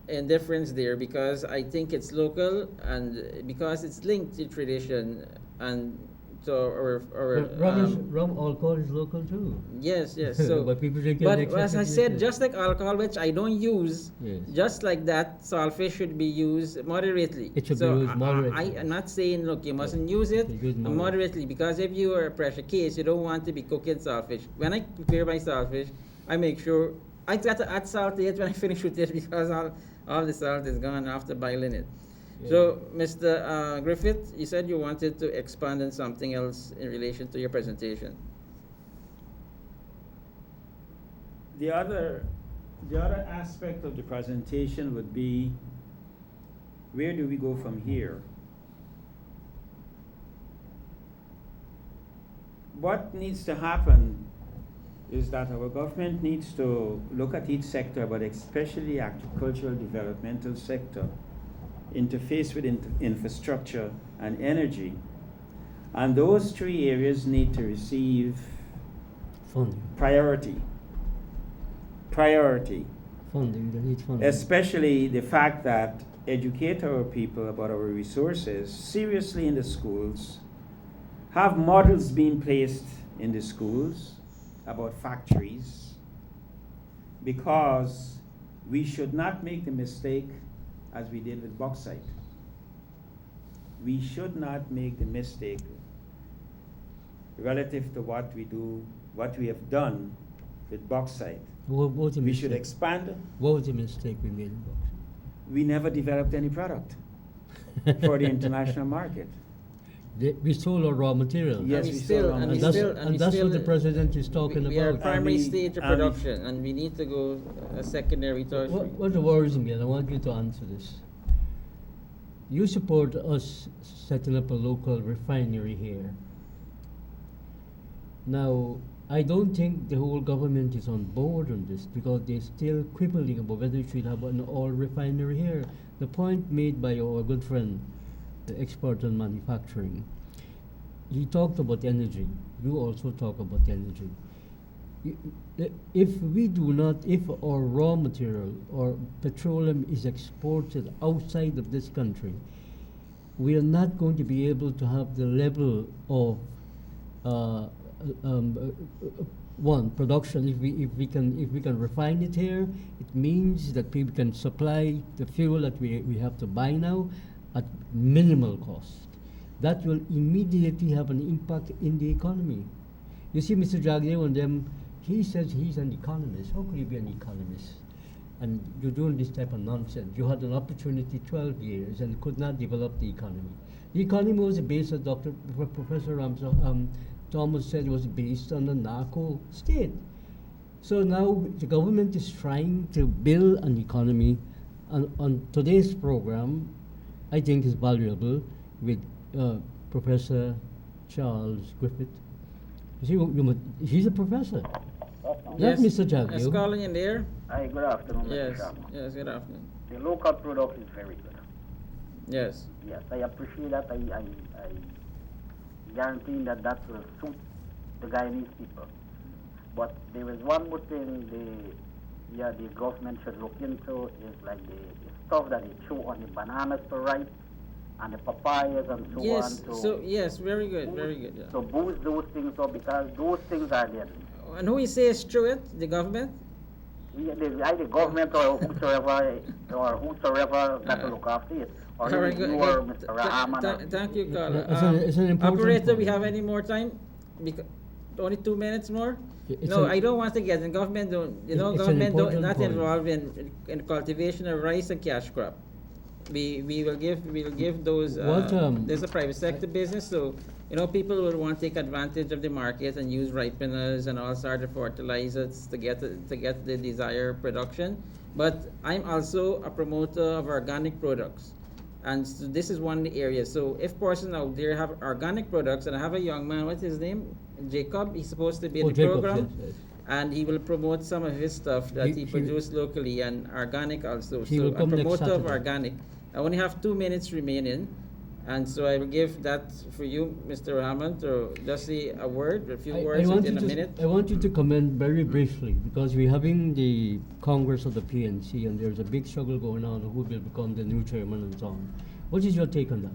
in difference there because I think it's local and because it's linked to tradition and But rum alcohol is local too. Yes, yes. So, but people drink it but in as I excess. said, just like alcohol, which I don't use, Yes. just like that, saltfish should be used moderately. It should be so used moderately. I am not saying, look, you mustn't use it Use moderately, because if you are a pressure case, you don't want to be cooking saltfish. When I prepare my saltfish, I make sure I got to add salt to it when I finish with it, because all the salt is gone after boiling it. Yeah. So, Mr. Griffith, you said you wanted to expand on something else in relation to your presentation. The other aspect of the presentation would be, where do we go from here? What needs to happen is that our government needs to look at each sector, but especially the agricultural developmental sector, interface with infrastructure and energy, and those three areas need to receive Funding. Priority, Funding, they need funding. especially the fact that educate our people about our resources seriously in the schools, have models being placed in the schools about factories, because we should not make the mistake as we did with bauxite. We should not make the mistake relative to what we have done with bauxite. What was the We mistake? should expand. What was the mistake we made in boxing? We never developed any product for the international market. We sold our raw material. Yes, And we still, sold and our we raw that's, still, material. and we that's still, what the president is talking we are about. primary we- stage of and we- production, and we need to go a secondary, tertiary. What worries me, and I want you to answer this. You support us setting up a local refinery here. Now, I don't think the whole government is on board on this, because they're still quibbling about whether we should have an oil refinery here. The point made by our good friend, the expert on manufacturing, he talked about energy. You also talk about energy. If we do not, if our raw material or petroleum is exported outside of this country, we are not going to be able to have the level of production. If we can refine it here, it means that people can supply the fuel that we have to buy now at minimal cost. That will immediately have an impact in the economy. You see, Mr. Jagdev and them, he says he's an economist. How could you be an economist? And you're doing this type of nonsense. You had an opportunity 12 years and could not develop the economy. The economy was based, as Professor Thomas said, was based on the narco state. So now the government is trying to build an economy. And on today's program, I think is valuable with Professor Charles Griffith. You see, he's a professor. Yes, That's Mr. Jagdev. Yes, calling in there. Hi, good afternoon, Mr. Yes, Sharma. yes, good afternoon. The local product is very good. Yes. Yes, I appreciate that. I guarantee that will suit the Guyanese people. But there is one more thing the government should look into, is like the stuff that they chew on the bananas to ripe and the papayas and so Yes, on. so yes, very good, very good. Yeah. So boost those things up, because those things are there. And who says through it? The government? The government or whosoever that will look after it. Or All right, you good, or good. Mr. Rahman. Thank you, Carl. It's an important Operator, we point. have any more time? Only 2 minutes more? It's No, an- I don't want to get in. Government don't, It's an government don't, important not point. involved in cultivation of rice and cash crop. We will give those. There's a private sector business, so people will want to take advantage of the market and use ripeners and all sorts of fertilizers to get the desired production. But I'm also a promoter of organic products, and so this is one of the areas. So if person out there have organic products, and I have a young man, what's his name? Jacob. He's supposed to be in the Jacob, program. yes. And he will promote some of his stuff that he He produced locally and organic also. He So will a come next promoter of Saturday. organic. I only have 2 minutes remaining, and so I will give that for you, Mr. Rahman, to just say a word, a few words within a minute. I want you to comment very briefly, because we're having the Congress of the PNC, and there's a big struggle going on who will become the new chairman and so on. What is your take on that?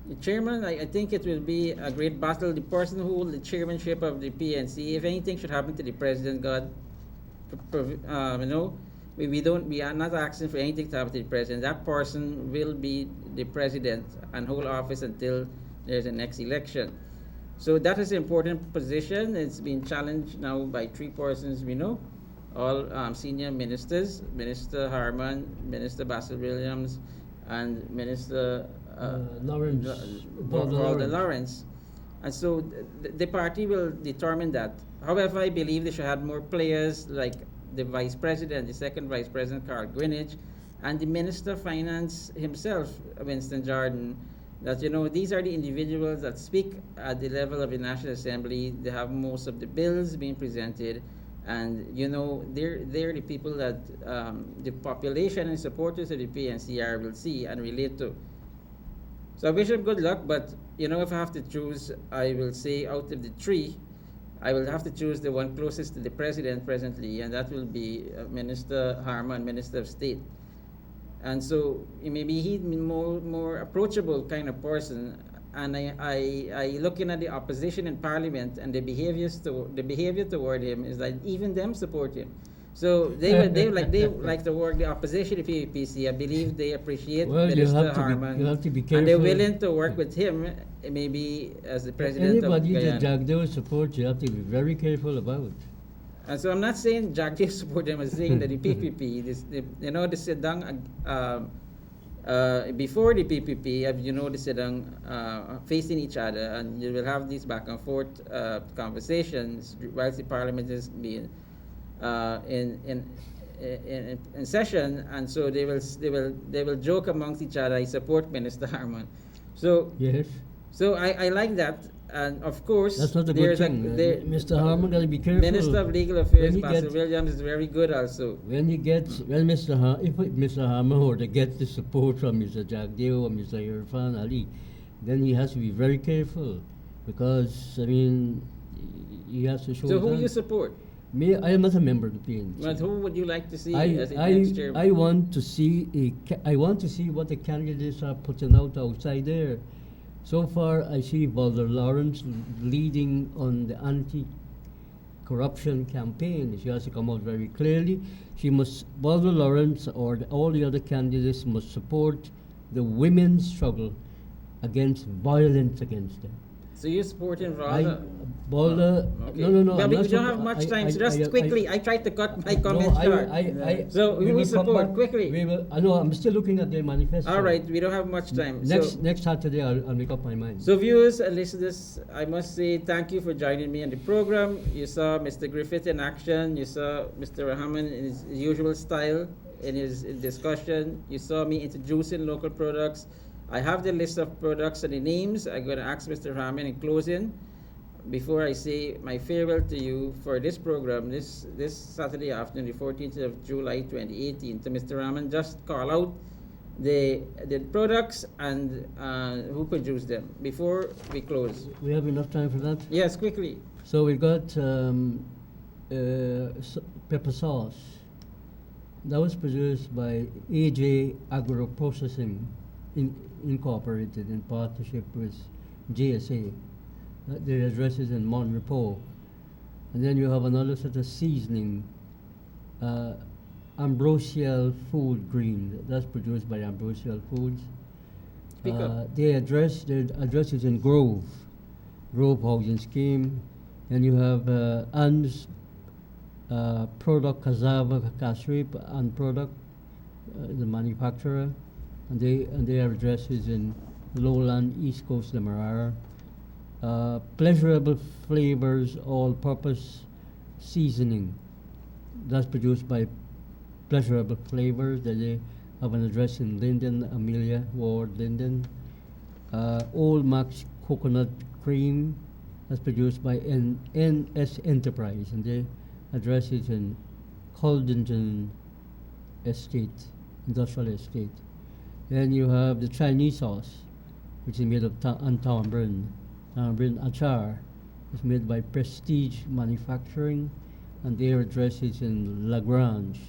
The chairman, I think it will be a great battle. The person who holds the chairmanship of the PNC, if anything should happen to the president, God, you know, we are not asking for anything to happen to the president. That person will be the president and hold office until there's a next election. So that is an important position. It's been challenged now by three persons we know, all senior ministers: Minister Harman, Minister Basil Williams, and Minister Lawrence, Walter Lawrence. And so the party will determine that. However, I believe they should have more players like the vice president, the second vice president, Carl Greenwich, and the Minister of Finance himself, Winston Jordan, that, you know, these are the individuals that speak at the level of the National Assembly. They have most of the bills being presented, and, you know, they're the people that the population and supporters of the PNCR will see and relate to. So I wish them good luck, but, you know, if I have to choose, I will say out of the three, I will have to choose the one closest to the president presently, and that will be Minister Harman, Minister of State. And so maybe he's more approachable kind of person. And I looking at the opposition in Parliament and the behavior toward him is that even them support him. So they like to work the opposition, the PPC. I believe they appreciate Minister Harman, you have to be careful. and they're willing to work with him, maybe as the president Anybody of Guyana. that Jagdeo supports, you have to be very careful about. And so I'm not saying Jagdeo support them. I'm saying that the PPP, the Sedang, before the PPP, the Sedang facing each other, and you will have these back and forth conversations whilst the parliament is being in session, and so they will joke amongst each other. I support Minister Harman. So yes. So I like that. And of course, that's not a good thing. Mr. Harman got to be careful. Minister of Legal Affairs, Basil Williams, is very good also. If Mr. Harman were to get the support from Mr. Jagdeo or Mr. Irfan Ali, then he has to be very careful, because he has to show. So who you support? Me, I am not a member of the PNC. But who would you like to see as the next chairman? I want to see what the candidates are putting out outside there. So far, I see Walter Lawrence leading on the anti-corruption campaign. She has to come out very clearly. Walter Lawrence or all the other candidates must support the women's struggle against violence against them. So you're supporting Walter? Okay. No. But we don't have much time, so just quickly. I tried to cut my comments short. So we will support quickly. I'm still looking at their manifesto. All right, we don't have much time. Next Saturday, I'll make up my mind. So viewers and listeners, I must say thank you for joining me on the program. You saw Mr. Griffith in action. You saw Mr. Rahman in his usual style in his discussion. You saw me introducing local products. I have the list of products and the names. I'm going to ask Mr. Rahman in closing, before I say my farewell to you for this program, this Saturday afternoon, the 14th of July 2018, to Mr. Rahman, just call out the products and who produced them before we close. We have enough time for that? Yes, quickly. So we got pepper sauce. That was produced by AJ Agro Processing Incorporated in partnership with GSA. Their address is in Mont Repos. And then you have another set of seasoning, Ambrosial Food Green. That's produced by Ambrosial Foods. Their address is in Grove Housing Scheme. And you have Ann's product, Cassava Casrip, and product, the manufacturer. And their address is in Lowland, East Coast, Demerara. Pleasurable Flavors All-Purpose Seasoning. That's produced by Pleasurable Flavors. They have an address in Linden, Amelia Ward, Linden. Old Max Coconut Cream. That's produced by NS Enterprise, and their address is in Coldington Estate, Industrial Estate. Then you have the Chinese sauce, which is made of tamarind. Tamarind achar is made by Prestige Manufacturing, and their address is in Lagrange,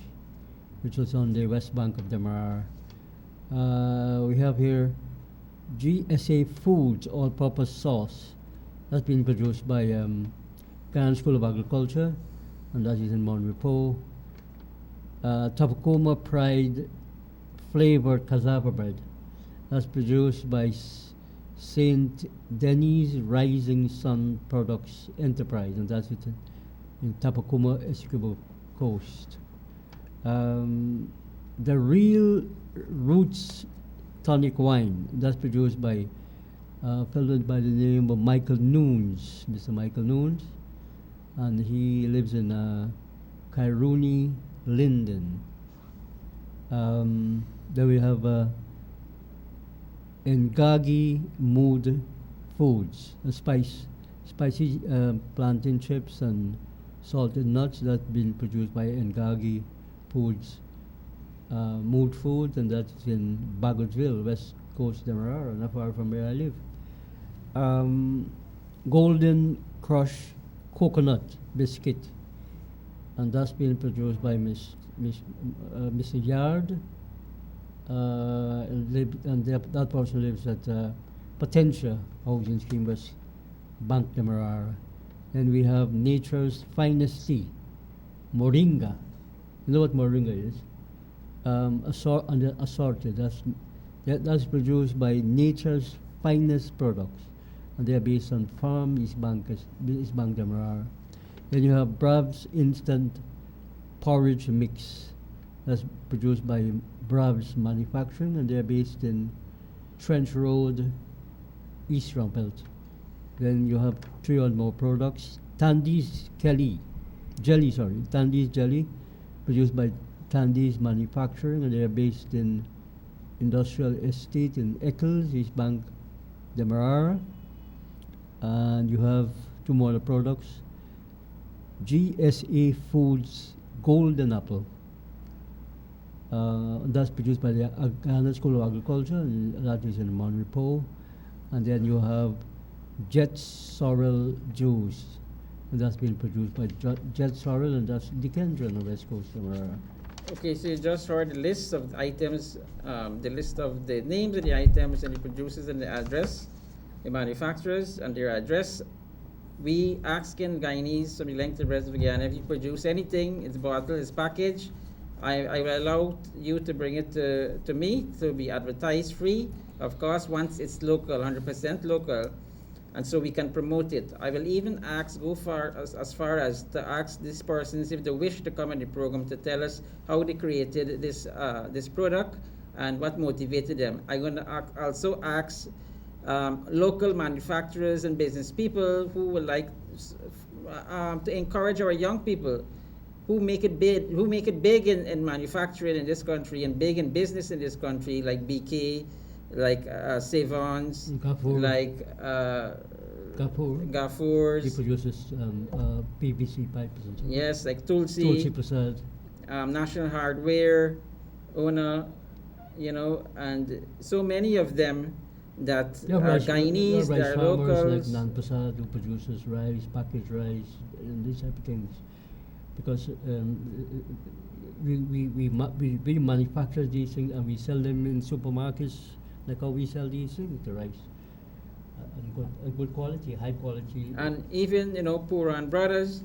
which is on the west bank of Demerara. We have here GSA Foods all-purpose sauce. That's been produced by Guyana School of Agriculture, and that is in Mount Repos. Tapakoma Pride flavored cassava bread. That's produced by St. Denis Rising Sun Products Enterprise, and that's it in Tapakoma, Essequibo Coast. The Real Roots Tonic Wine, that's produced by a fellow by the name of Michael Noons, Mr. Michael Noons, and he lives in Kairuni, Linden. Then we have Ngagi Mood Foods, spicy plantain chips and salted nuts that's been produced by Ngagi Foods, Mood Foods, and that's in Bagotville, West Coast, Demerara, not far from where I live. Golden Crush Coconut Biscuit, and that's been produced by Mr. Yard, and that person lives at Potentia Housing Scheme West Bank Demerara. Then we have Nature's Finest Tea, Moringa. You know what Moringa is? Assorted. That's produced by Nature's Finest Products, and they are based on Farm East Bank Demerara. Then you have Brav's Instant Porridge Mix. That's produced by Brav's Manufacturing, and they are based in Trench Road, East Rumpelt. Then you have 3 or more products. Tandy's Jelly, produced by Tandy's Manufacturing, and they are based in Industrial Estate in Eccles, East Bank, Demerara. And you have 2 more products. GSA Foods Golden Apple. That's produced by the Guyana School of Agriculture, and that is in Mount Repos. And then you have Jet Sorrel Juice, and that's been produced by Jet Sorrel, and that's Dikendra on the West Coast of Demerara. Okay, so you just heard the list of the items, the list of the names of the items and the producers and the address, the manufacturers and their address. We asking Guyanese from the length of the rest of Guyana, if you produce anything, it's bottled, it's packaged, I will allow you to bring it to me to be advertised free, of course, once it's local, 100% local, and so we can promote it. I will even go as far as to ask these persons if they wish to come in the program to tell us how they created this product and what motivated them. I'm going to also ask local manufacturers and business people who would like to encourage our young people who make it big in manufacturing in this country and big in business in this country, like BK, like Savons, like Gafoors. He produces PVC pipes and so on. Yes, like Tulsi Prasad. National Hardware, Ona, and so many of them that are Guyanese, they are locals. Like Nan Prasad, who produces rice, packaged rice, and these type of things. Because we manufacture these things and we sell them in supermarkets, like how we sell these things, the rice. And good quality, high quality. And even, Puran Brothers,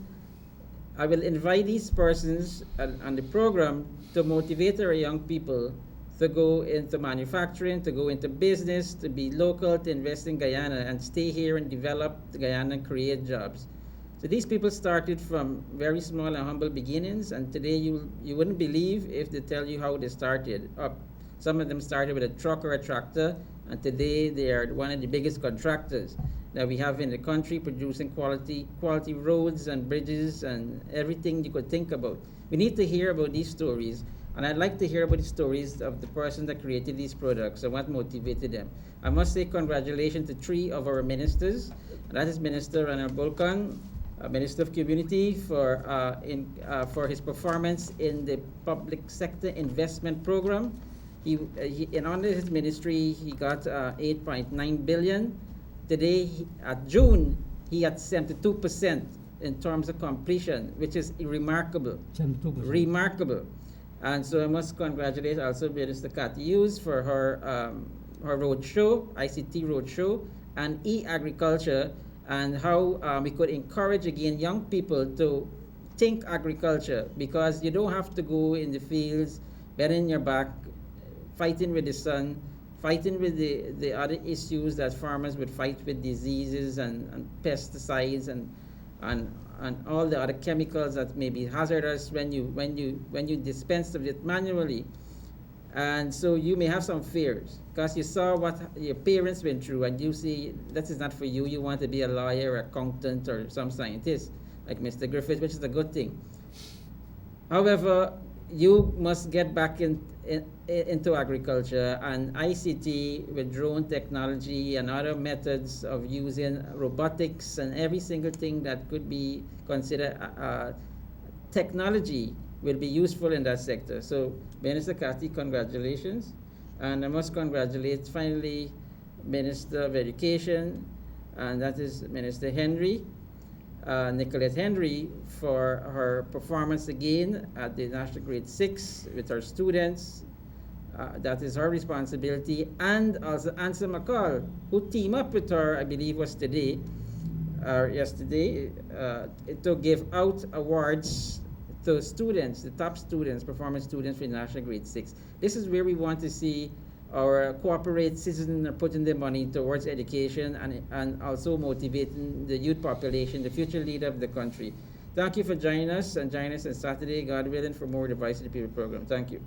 I will invite these persons on the program to motivate our young people to go into manufacturing, to go into business, to be local, to invest in Guyana and stay here and develop Guyana and create jobs. So these people started from very small and humble beginnings, and today you wouldn't believe if they tell you how they started up. Some of them started with a truck or a tractor, and today they are one of the biggest contractors that we have in the country, producing quality roads and bridges and everything you could think about. We need to hear about these stories, and I'd like to hear about the stories of the person that created these products and what motivated them. I must say congratulations to 3 of our ministers, and that is Minister Rana Bulkan, Minister of Community, for his performance in the public sector investment program. Under his ministry, he got 8.9 billion. Today, at June, he had 72% in terms of completion, which is remarkable. 72%. Remarkable. And so I must congratulate also Minister Cathy Hughes for her her roadshow, ICT roadshow, and e-agriculture, and how we could encourage again young people to think agriculture, because you don't have to go in the fields, bending your back, fighting with the sun, fighting with the other issues that farmers would fight with, diseases and pesticides and all the other chemicals that may be hazardous when you dispense of it manually. And so you may have some fears because you saw what your parents went through, and you see that is not for you. You want to be a lawyer, accountant, or some scientist like Mr. Griffith, which is a good thing. However, you must get back into agriculture, and ICT with drone technology and other methods of using robotics and every single thing that could be considered technology will be useful in that sector. So, Minister Cathy, congratulations. And I must congratulate finally Minister of Education, and that is Minister Henry, Nicolette Henry, for her performance again at the National Grade 6 with her students. That is her responsibility. And also Ansel McCall, who teamed up with her, I believe was today, or yesterday, to give out awards to students, the top students, performance students for National Grade 6. This is where we want to see our corporate citizens are putting their money towards education and also motivating the youth population, the future leader of the country. Thank you for joining us, and join us on Saturday, God willing, for more Device to the People program. Thank you.